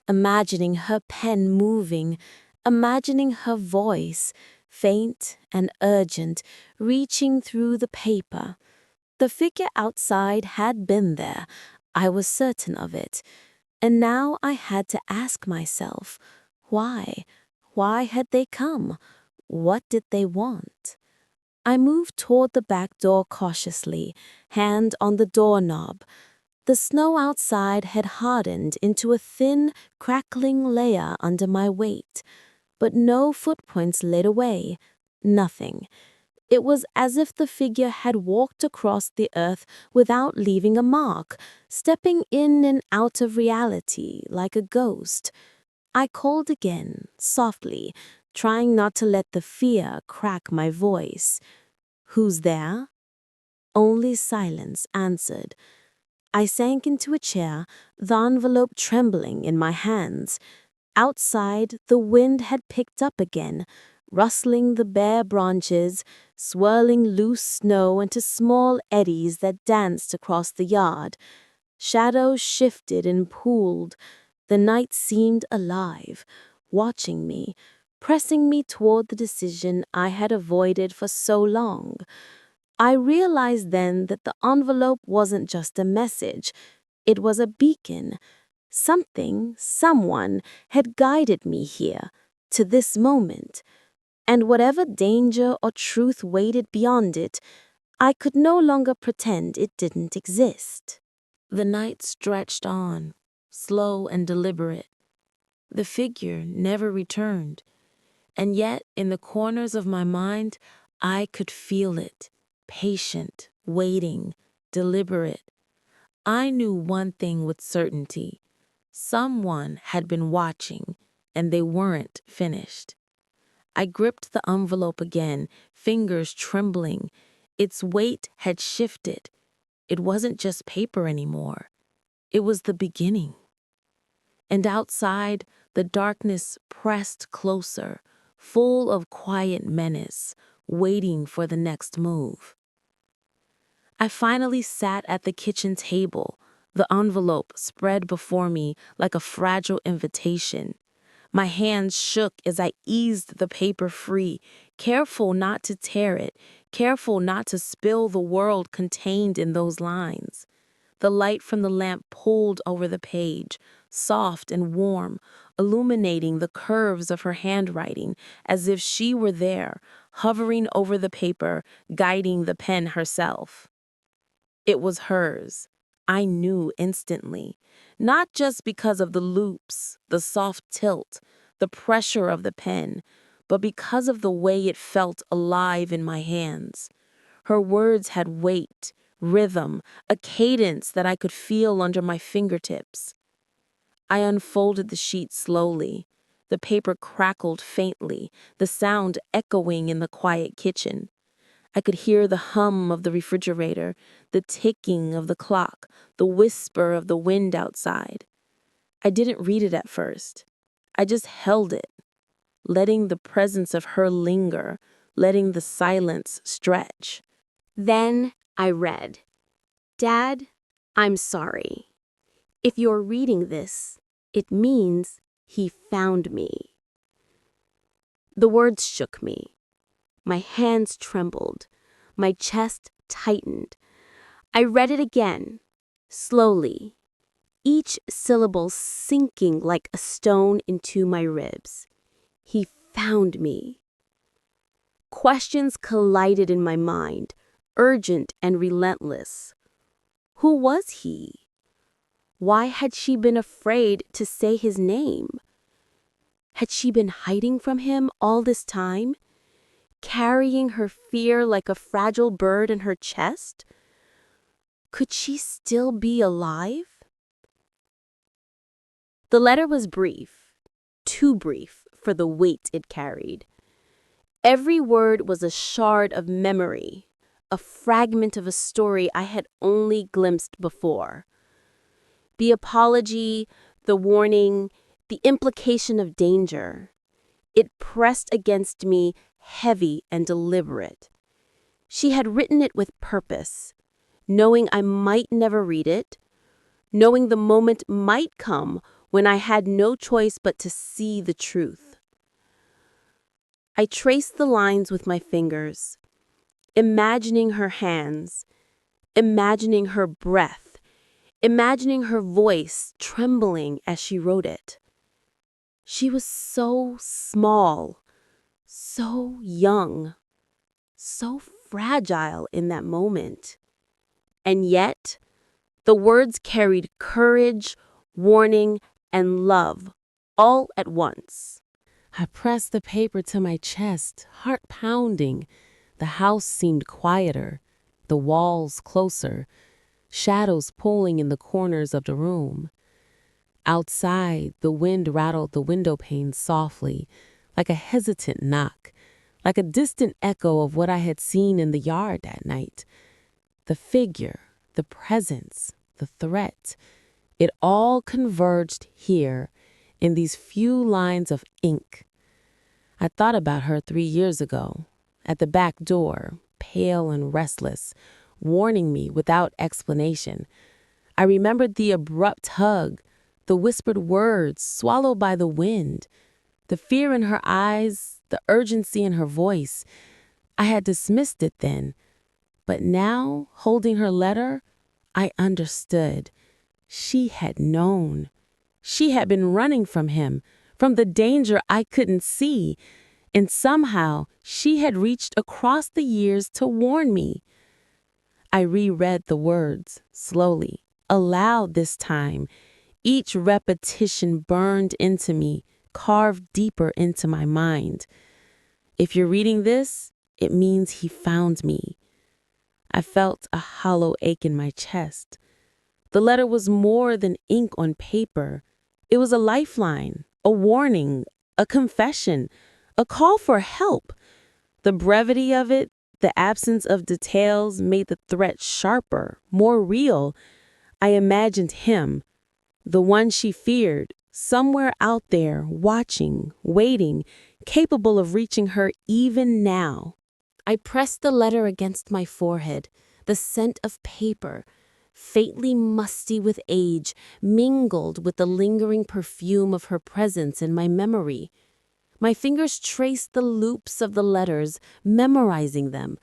imagining her pen moving, imagining her voice, faint and urgent, reaching through the paper. The figure outside had been there, I was certain of it, and now I had to ask myself, why? Why had they come? What did they want? I moved toward the back door cautiously, hand on the doorknob. The snow outside had hardened into a thin, crackling layer under my weight, but no footprints led away, nothing. It was as if the figure had walked across the earth without leaving a mark, stepping in and out of reality like a ghost. I called again, softly, trying not to let the fear crack my voice. "Who's there?" Only silence answered. I sank into a chair, the envelope trembling in my hands. Outside, the wind had picked up again, rustling the bare branches, swirling loose snow into small eddies that danced across the yard. Shadows shifted and pooled. The night seemed alive, watching me, pressing me toward the decision I had avoided for so long. I realized then that the envelope wasn't just a message, it was a beacon. Something, someone, had guided me here, to this moment. And whatever danger or truth waited beyond it, I could no longer pretend it didn't exist. The night stretched on, slow and deliberate. The figure never returned, and yet in the corners of my mind, I could feel it, patient, waiting, deliberate. I knew one thing with certainty. Someone had been watching, and they weren't finished. I gripped the envelope again, fingers trembling. Its weight had shifted. It wasn't just paper anymore. It was the beginning. And outside, the darkness pressed closer, full of quiet menace, waiting for the next move. I finally sat at the kitchen table, the envelope spread before me like a fragile invitation. My hands shook as I eased the paper free, careful not to tear it, careful not to spill the world contained in those lines. The light from the lamp pulled over the page, soft and warm, illuminating the curves of her handwriting as if she were there, hovering over the paper, guiding the pen herself. It was hers. I knew instantly, not just because of the loops, the soft tilt, the pressure of the pen, but because of the way it felt alive in my hands. Her words had weight, rhythm, a cadence that I could feel under my fingertips. I unfolded the sheet slowly. The paper crackled faintly, the sound echoing in the quiet kitchen. I could hear the hum of the refrigerator, the ticking of the clock, the whisper of the wind outside. I didn't read it at first. I just held it, letting the presence of her linger, letting the silence stretch. Then I read, "Dad, I'm sorry. If you're reading this, it means he found me." The words shook me. My hands trembled. My chest tightened. I read it again, slowly, each syllable sinking like a stone into my ribs. He found me. Questions collided in my mind, urgent and relentless. Who was he? Why had she been afraid to say his name? Had she been hiding from him all this time, carrying her fear like a fragile bird in her chest? Could she still be alive? The letter was brief, too brief for the weight it carried. Every word was a shard of memory, a fragment of a story I had only glimpsed before. The apology, the warning, the implication of danger. It pressed against me, heavy and deliberate. She had written it with purpose, knowing I might never read it, knowing the moment might come when I had no choice but to see the truth. I traced the lines with my fingers, imagining her hands, imagining her breath, imagining her voice trembling as she wrote it. She was so small, so young, so fragile in that moment. And yet, the words carried courage, warning, and love all at once. I pressed the paper to my chest, heart pounding. The house seemed quieter, the walls closer, shadows pulling in the corners of the room. Outside, the wind rattled the window panes softly, like a hesitant knock, like a distant echo of what I had seen in the yard that night. The figure, the presence, the threat, it all converged here in these few lines of ink. I thought about her 3 years ago, at the back door, pale and restless, warning me without explanation. I remembered the abrupt hug, the whispered words swallowed by the wind, the fear in her eyes, the urgency in her voice. I had dismissed it then, but now, holding her letter, I understood. She had known. She had been running from him, from the danger I couldn't see, and somehow she had reached across the years to warn me. I reread the words, slowly, aloud this time. Each repetition burned into me, carved deeper into my mind. If you're reading this, it means he found me. I felt a hollow ache in my chest. The letter was more than ink on paper. It was a lifeline, a warning, a confession, a call for help. The brevity of it, the absence of details made the threat sharper, more real. I imagined him, the one she feared, somewhere out there, watching, waiting, capable of reaching her even now. I pressed the letter against my forehead, the scent of paper, faintly musty with age, mingled with the lingering perfume of her presence in my memory. My fingers traced the loops of the letters, memorizing them,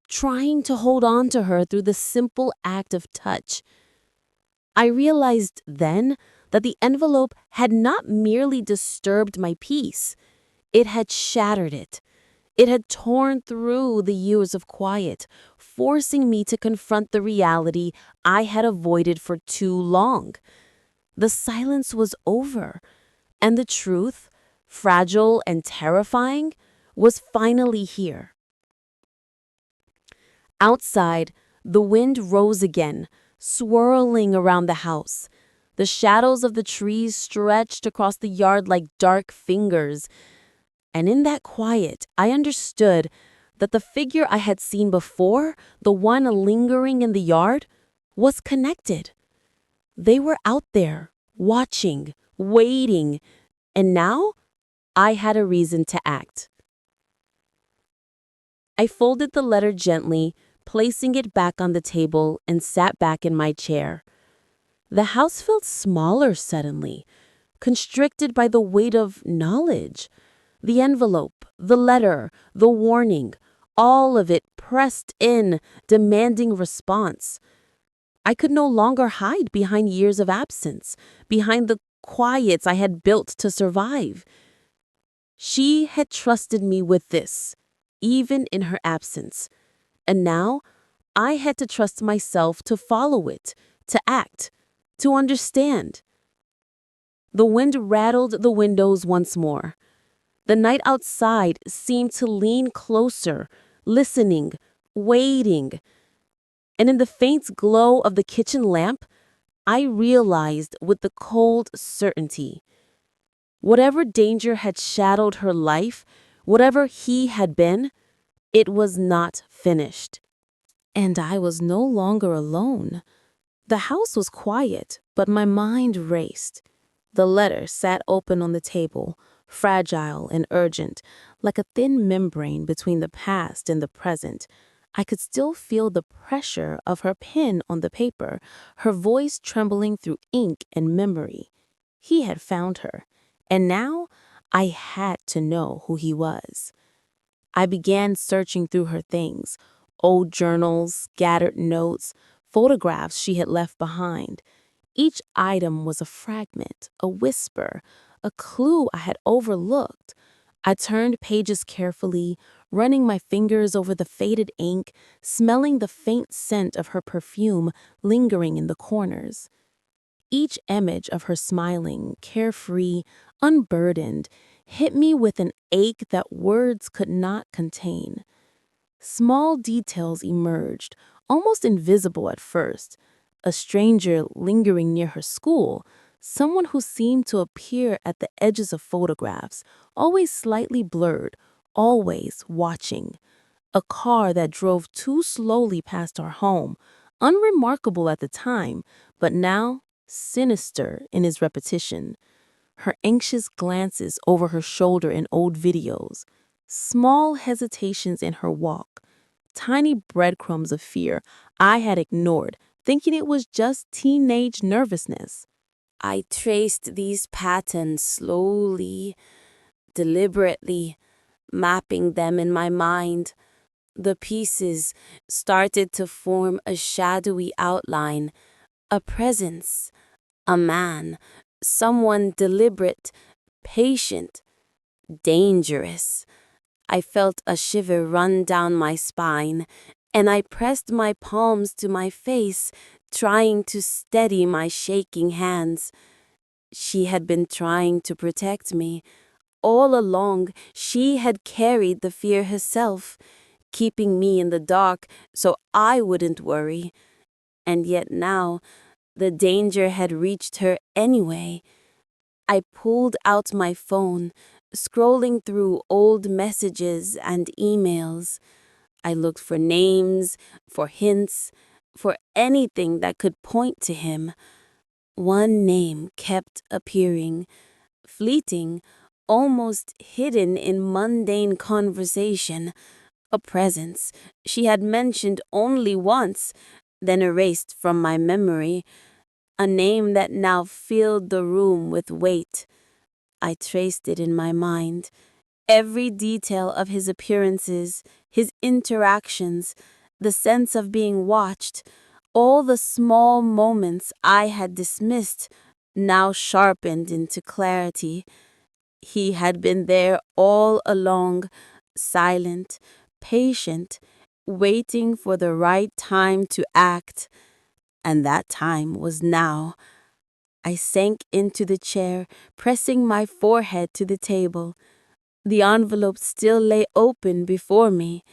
trying to hold on to her through the simple act of touch. I realized then that the envelope had not merely disturbed my peace, it had shattered it. It had torn through the years of quiet, forcing me to confront the reality I had avoided for too long. The silence was over, and the truth, fragile and terrifying, was finally here. Outside, the wind rose again, swirling around the house. The shadows of the trees stretched across the yard like dark fingers. And in that quiet, I understood that the figure I had seen before, the one lingering in the yard, was connected. They were out there, watching, waiting, and now I had a reason to act. I folded the letter gently, placing it back on the table, and sat back in my chair. The house felt smaller suddenly, constricted by the weight of knowledge. The envelope, the letter, the warning, all of it pressed in, demanding response. I could no longer hide behind years of absence, behind the quiets I had built to survive. She had trusted me with this, even in her absence. And now I had to trust myself to follow it, to act, to understand. The wind rattled the windows once more. The night outside seemed to lean closer, listening, waiting. And in the faint glow of the kitchen lamp, I realized with the cold certainty. Whatever danger had shadowed her life, whatever he had been, it was not finished. And I was no longer alone. The house was quiet, but my mind raced. The letter sat open on the table, fragile and urgent, like a thin membrane between the past and the present. I could still feel the pressure of her pen on the paper, her voice trembling through ink and memory. He had found her, and now I had to know who he was. I began searching through her things, old journals, scattered notes, photographs she had left behind. Each item was a fragment, a whisper, a clue I had overlooked. I turned pages carefully, running my fingers over the faded ink, smelling the faint scent of her perfume lingering in the corners. Each image of her smiling, carefree, unburdened, hit me with an ache that words could not contain. Small details emerged, almost invisible at first. A stranger lingering near her school, someone who seemed to appear at the edges of photographs, always slightly blurred, always watching. A car that drove too slowly past our home, unremarkable at the time, but now sinister in its repetition. Her anxious glances over her shoulder in old videos, small hesitations in her walk, tiny breadcrumbs of fear I had ignored, thinking it was just teenage nervousness. I traced these patterns slowly, deliberately, mapping them in my mind. The pieces started to form a shadowy outline, a presence, a man, someone deliberate, patient, dangerous. I felt a shiver run down my spine, and I pressed my palms to my face, trying to steady my shaking hands. She had been trying to protect me. All along, she had carried the fear herself, keeping me in the dark so I wouldn't worry. And yet now, the danger had reached her anyway. I pulled out my phone, scrolling through old messages and emails. I looked for names, for hints, for anything that could point to him. One name kept appearing, fleeting, almost hidden in mundane conversation, a presence she had mentioned only once, then erased from my memory, a name that now filled the room with weight. I traced it in my mind, every detail of his appearances, his interactions, the sense of being watched, all the small moments I had dismissed, now sharpened into clarity. He had been there all along, silent, patient, waiting for the right time to act, and that time was now. I sank into the chair, pressing my forehead to the table. The envelope still lay open before me.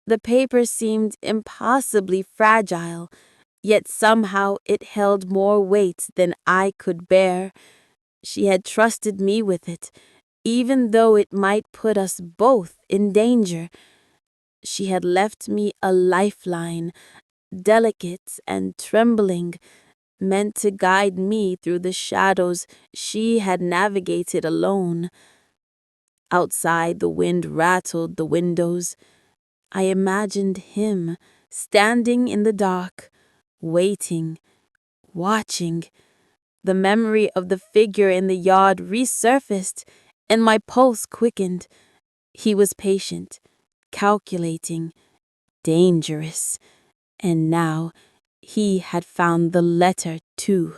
The paper seemed impossibly fragile, yet somehow it held more weight than I could bear. She had trusted me with it, even though it might put us both in danger. She had left me a lifeline, delicate and trembling, meant to guide me through the shadows she had navigated alone. Outside, the wind rattled the windows. I imagined him standing in the dark, waiting, watching. The memory of the figure in the yard resurfaced, and my pulse quickened. He was patient, calculating, dangerous, and now he had found the letter too.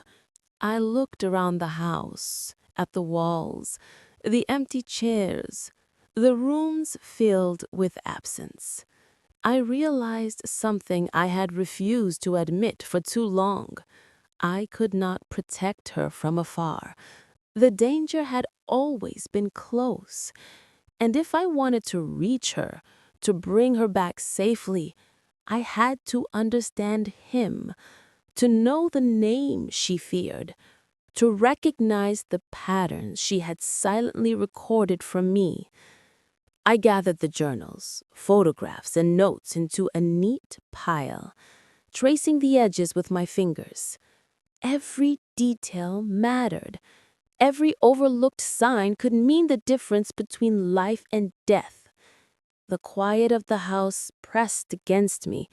I looked around the house, at the walls, the empty chairs, the rooms filled with absence. I realized something I had refused to admit for too long. I could not protect her from afar. The danger had always been close, and if I wanted to reach her, to bring her back safely, I had to understand him, to know the name she feared, to recognize the patterns she had silently recorded from me. I gathered the journals, photographs, and notes into a neat pile, tracing the edges with my fingers. Every detail mattered. Every overlooked sign could mean the difference between life and death. The quiet of the house pressed against me,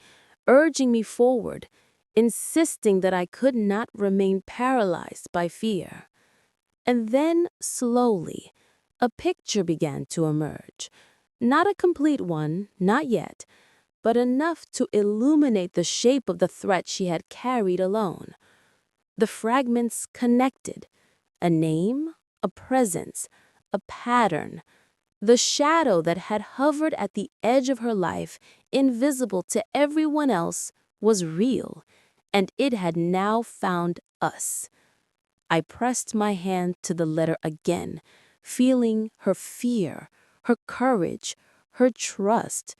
urging me forward, insisting that I could not remain paralyzed by fear. And then, slowly, a picture began to emerge. Not a complete one, not yet, but enough to illuminate the shape of the threat she had carried alone. The fragments connected. A name, a presence, a pattern. The shadow that had hovered at the edge of her life, invisible to everyone else, was real, and it had now found us. I pressed my hand to the letter again, feeling her fear, her courage, her trust.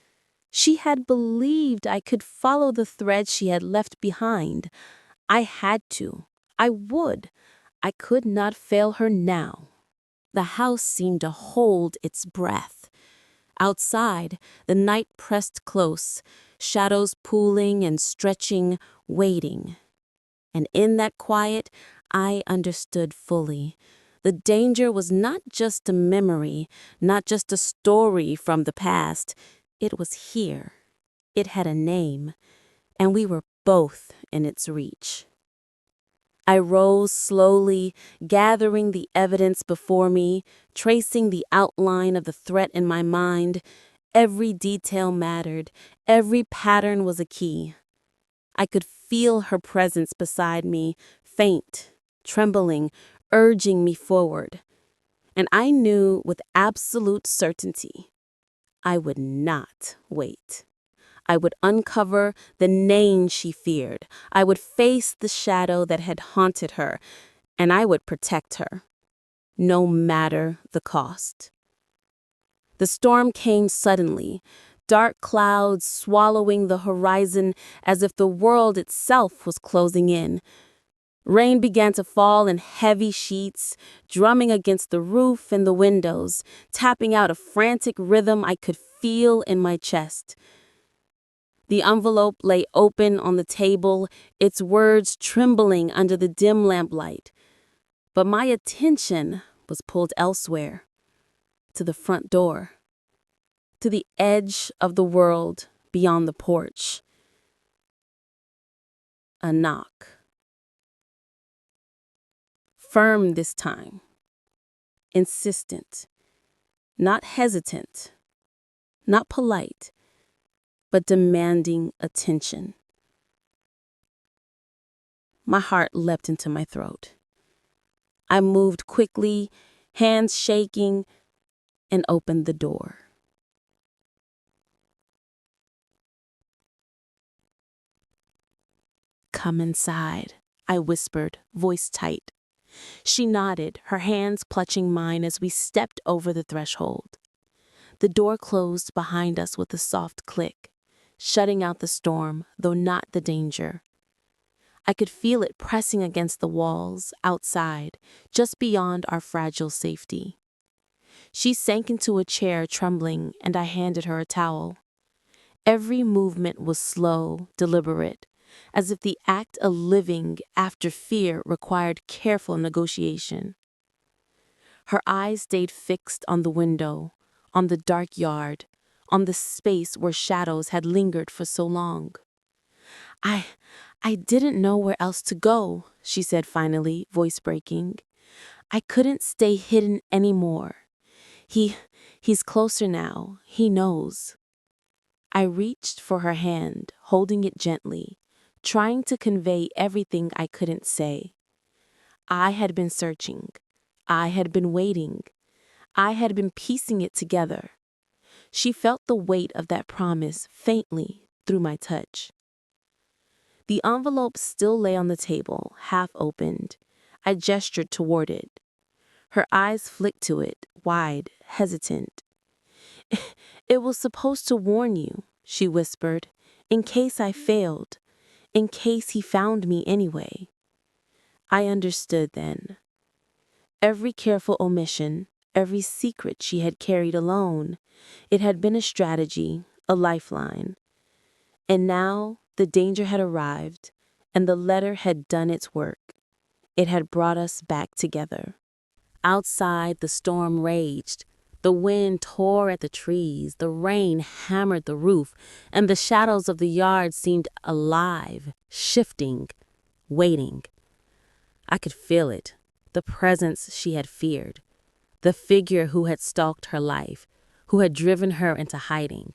She had believed I could follow the thread she had left behind. I had to. I would. I could not fail her now. The house seemed to hold its breath. Outside, the night pressed close, shadows pooling and stretching, waiting. And in that quiet, I understood fully. The danger was not just a memory, not just a story from the past. It was here. It had a name, and we were both in its reach. I rose slowly, gathering the evidence before me, tracing the outline of the threat in my mind. Every detail mattered. Every pattern was a key. I could feel her presence beside me, faint, trembling, urging me forward. And I knew with absolute certainty I would not wait. I would uncover the name she feared. I would face the shadow that had haunted her, and I would protect her, no matter the cost. The storm came suddenly, dark clouds swallowing the horizon as if the world itself was closing in. Rain began to fall in heavy sheets, drumming against the roof and the windows, tapping out a frantic rhythm I could feel in my chest. The envelope lay open on the table, its words trembling under the dim lamplight. But my attention was pulled elsewhere, to the front door, to the edge of the world beyond the porch. A knock. Firm this time, insistent, not hesitant, not polite, but demanding attention. My heart leapt into my throat. I moved quickly, hands shaking, and opened the door. "Come inside," I whispered, voice tight. She nodded, her hands clutching mine as we stepped over the threshold. The door closed behind us with a soft click, shutting out the storm, though not the danger. I could feel it pressing against the walls, outside, just beyond our fragile safety. She sank into a chair, trembling, and I handed her a towel. Every movement was slow, deliberate, as if the act of living after fear required careful negotiation. Her eyes stayed fixed on the window, on the dark yard, on the space where shadows had lingered for so long. I didn't know where else to go," she said finally, voice breaking. "I couldn't stay hidden anymore. He's closer now. He knows." I reached for her hand, holding it gently, trying to convey everything I couldn't say. I had been searching. I had been waiting. I had been piecing it together. She felt the weight of that promise faintly through my touch. The envelope still lay on the table, half opened. I gestured toward it. Her eyes flicked to it, wide, hesitant. "It was supposed to warn you," she whispered, "in case I failed, in case he found me anyway." I understood then. Every careful omission, every secret she had carried alone, it had been a strategy, a lifeline. And now the danger had arrived, and the letter had done its work. It had brought us back together. Outside, the storm raged. The wind tore at the trees, the rain hammered the roof, and the shadows of the yard seemed alive, shifting, waiting. I could feel it, the presence she had feared, the figure who had stalked her life, who had driven her into hiding,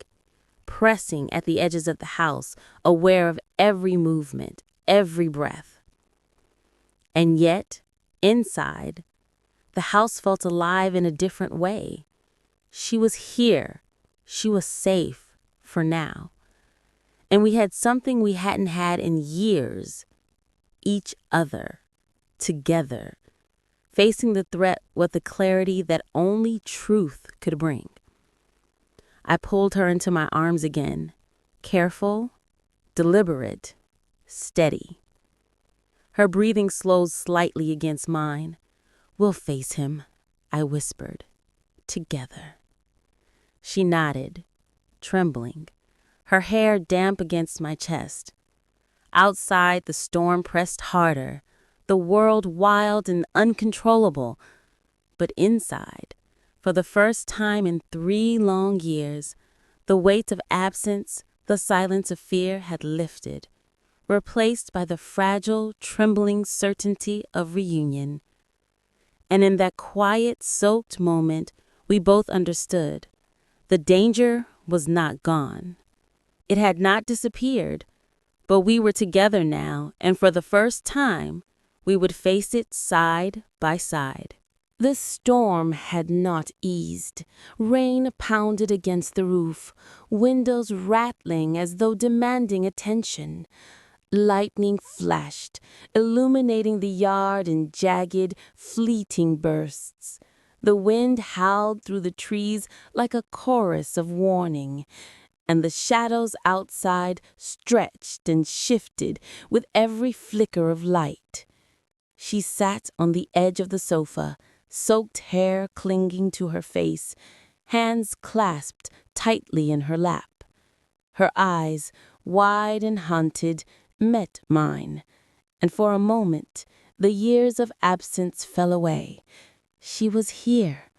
pressing at the edges of the house, aware of every movement, every breath. And yet, inside, the house felt alive in a different way. She was here. She was safe, for now. And we had something we hadn't had in years. Each other. Together. Facing the threat with the clarity that only truth could bring. I pulled her into my arms again. Careful, deliberate, steady. Her breathing slowed slightly against mine. "We'll face him," I whispered. "Together." She nodded, trembling, her hair damp against my chest. Outside, the storm pressed harder, the world wild and uncontrollable. But inside, for the first time in 3 long years, the weight of absence, the silence of fear had lifted, replaced by the fragile, trembling certainty of reunion. And in that quiet, soaked moment, we both understood. The danger was not gone. It had not disappeared, but we were together now, and for the first time, we would face it side by side. The storm had not eased. Rain pounded against the roof, windows rattling as though demanding attention. Lightning flashed, illuminating the yard in jagged, fleeting bursts. The wind howled through the trees like a chorus of warning. and the shadows outside stretched and shifted with every flicker of light. She sat on the edge of the sofa, soaked hair clinging to her face, hands clasped tightly in her lap. Her eyes, wide and haunted, met mine, and for a moment the years of absence fell away. She was here.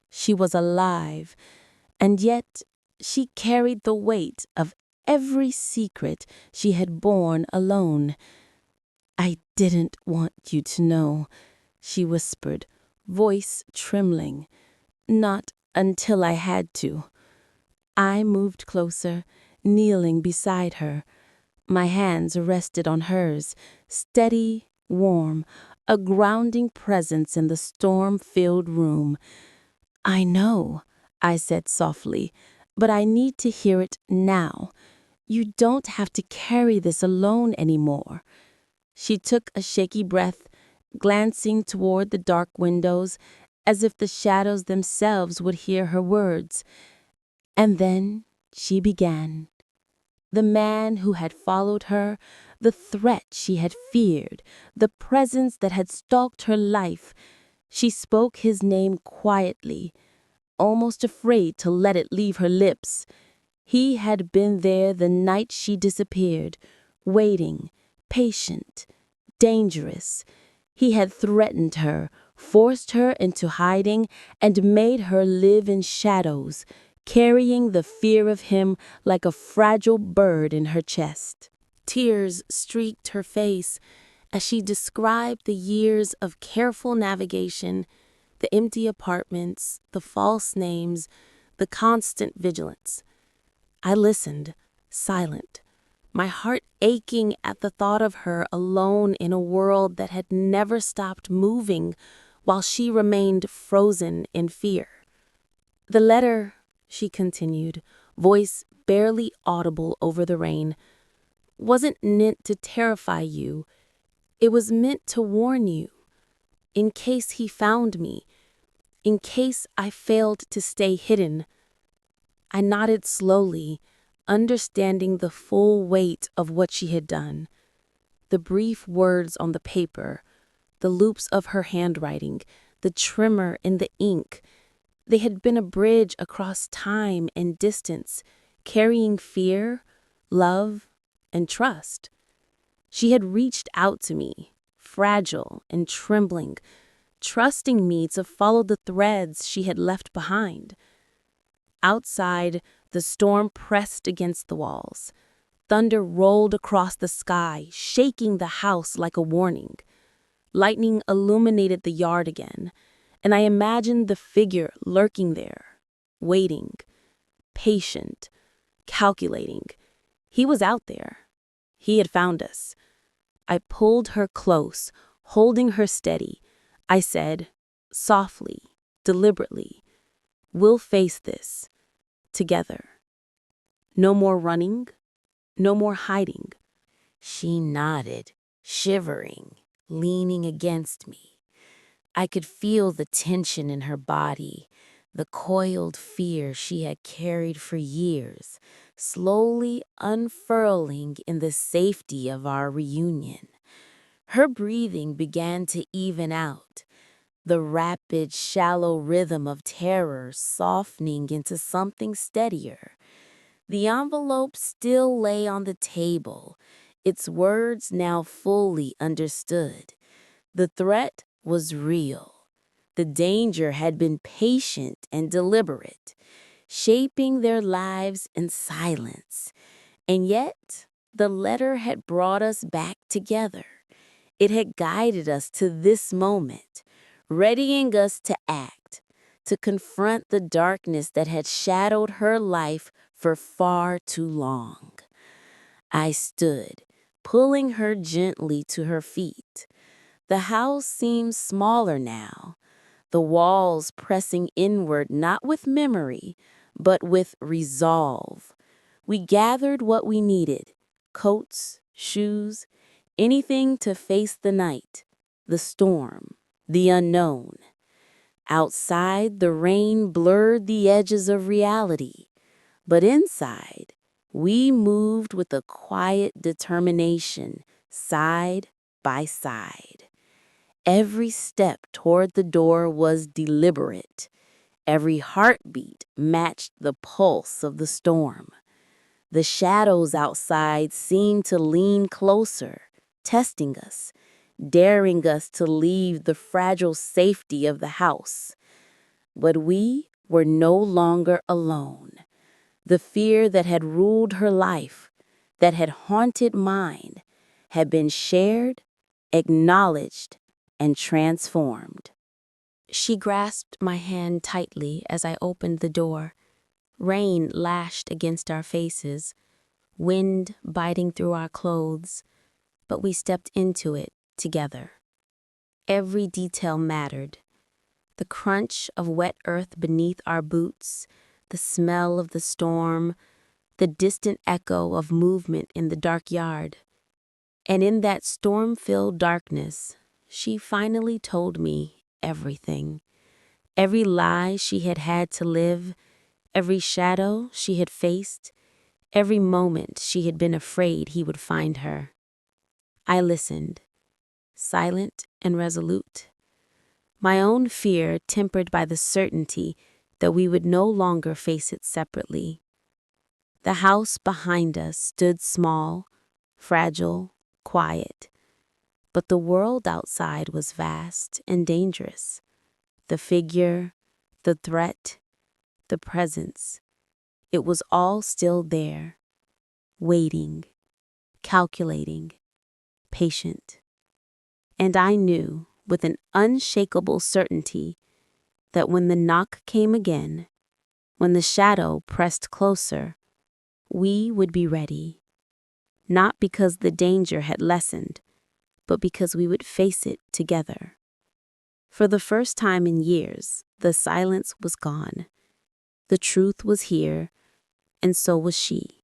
She was alive, and yet she carried the weight of every secret she had borne alone. "I didn't want you to know," she whispered, voice trembling. "Not until I had to." I moved closer, kneeling beside her. My hands rested on hers, steady, warm, a grounding presence in the storm-filled room. "I know," I said softly, "but I need to hear it now. You don't have to carry this alone anymore." She took a shaky breath, glancing toward the dark windows, as if the shadows themselves would hear her words. And then she began. The man who had followed her, the threat she had feared, the presence that had stalked her life. She spoke his name quietly, almost afraid to let it leave her lips. He had been there the night she disappeared, waiting, patient, dangerous. He had threatened her, forced her into hiding, and made her live in shadows, carrying the fear of him like a fragile bird in her chest. Tears streaked her face as she described the years of careful navigation, the empty apartments, the false names, the constant vigilance. I listened, silent, my heart aching at the thought of her alone in a world that had never stopped moving while she remained frozen in fear. "The letter," she continued, voice barely audible over the rain, "wasn't meant to terrify you. It was meant to warn you, in case he found me, in case I failed to stay hidden." I nodded slowly, understanding the full weight of what she had done. The brief words on the paper, the loops of her handwriting, the tremor in the ink, they had been a bridge across time and distance, carrying fear, love, and trust. She had reached out to me, fragile and trembling, trusting me to follow the threads she had left behind. Outside, the storm pressed against the walls. Thunder rolled across the sky, shaking the house like a warning. Lightning illuminated the yard again, and I imagined the figure lurking there, waiting, patient, calculating. He was out there. He had found us. I pulled her close, holding her steady. I said, softly, deliberately, "We'll face this, together. No more running, no more hiding." She nodded, shivering, leaning against me. I could feel the tension in her body, the coiled fear she had carried for years, slowly unfurling in the safety of our reunion. Her breathing began to even out, the rapid, shallow rhythm of terror softening into something steadier. The envelope still lay on the table, its words now fully understood. The threat was real. The danger had been patient and deliberate, shaping their lives in silence. And yet, the letter had brought us back together. It had guided us to this moment, readying us to act, to confront the darkness that had shadowed her life for far too long. I stood, pulling her gently to her feet. The house seemed smaller now, the walls pressing inward not with memory, but with resolve. We gathered what we needed: coats, shoes, anything to face the night, the storm, the unknown. Outside, the rain blurred the edges of reality, but inside, We moved with a quiet determination, side by side. Every step toward the door was deliberate. Every heartbeat matched the pulse of the storm. The shadows outside seemed to lean closer, testing us, daring us to leave the fragile safety of the house. But we were no longer alone. The fear that had ruled her life, that had haunted mine, had been shared, acknowledged, and transformed. She grasped my hand tightly as I opened the door. Rain lashed against our faces, wind biting through our clothes, but we stepped into it together. Every detail mattered. The crunch of wet earth beneath our boots, the smell of the storm, the distant echo of movement in the dark yard. And in that storm-filled darkness, she finally told me everything. Every lie she had had to live, every shadow she had faced, every moment she had been afraid he would find her. I listened, silent and resolute, my own fear tempered by the certainty that we would no longer face it separately. The house behind us stood small, fragile, quiet, but the world outside was vast and dangerous. The figure, the threat, the presence, it was all still there, waiting, calculating, patient. And I knew, with an unshakable certainty, that when the knock came again, when the shadow pressed closer, we would be ready. Not because the danger had lessened, but because we would face it together. For the first time in years, the silence was gone. The truth was here, and so was she.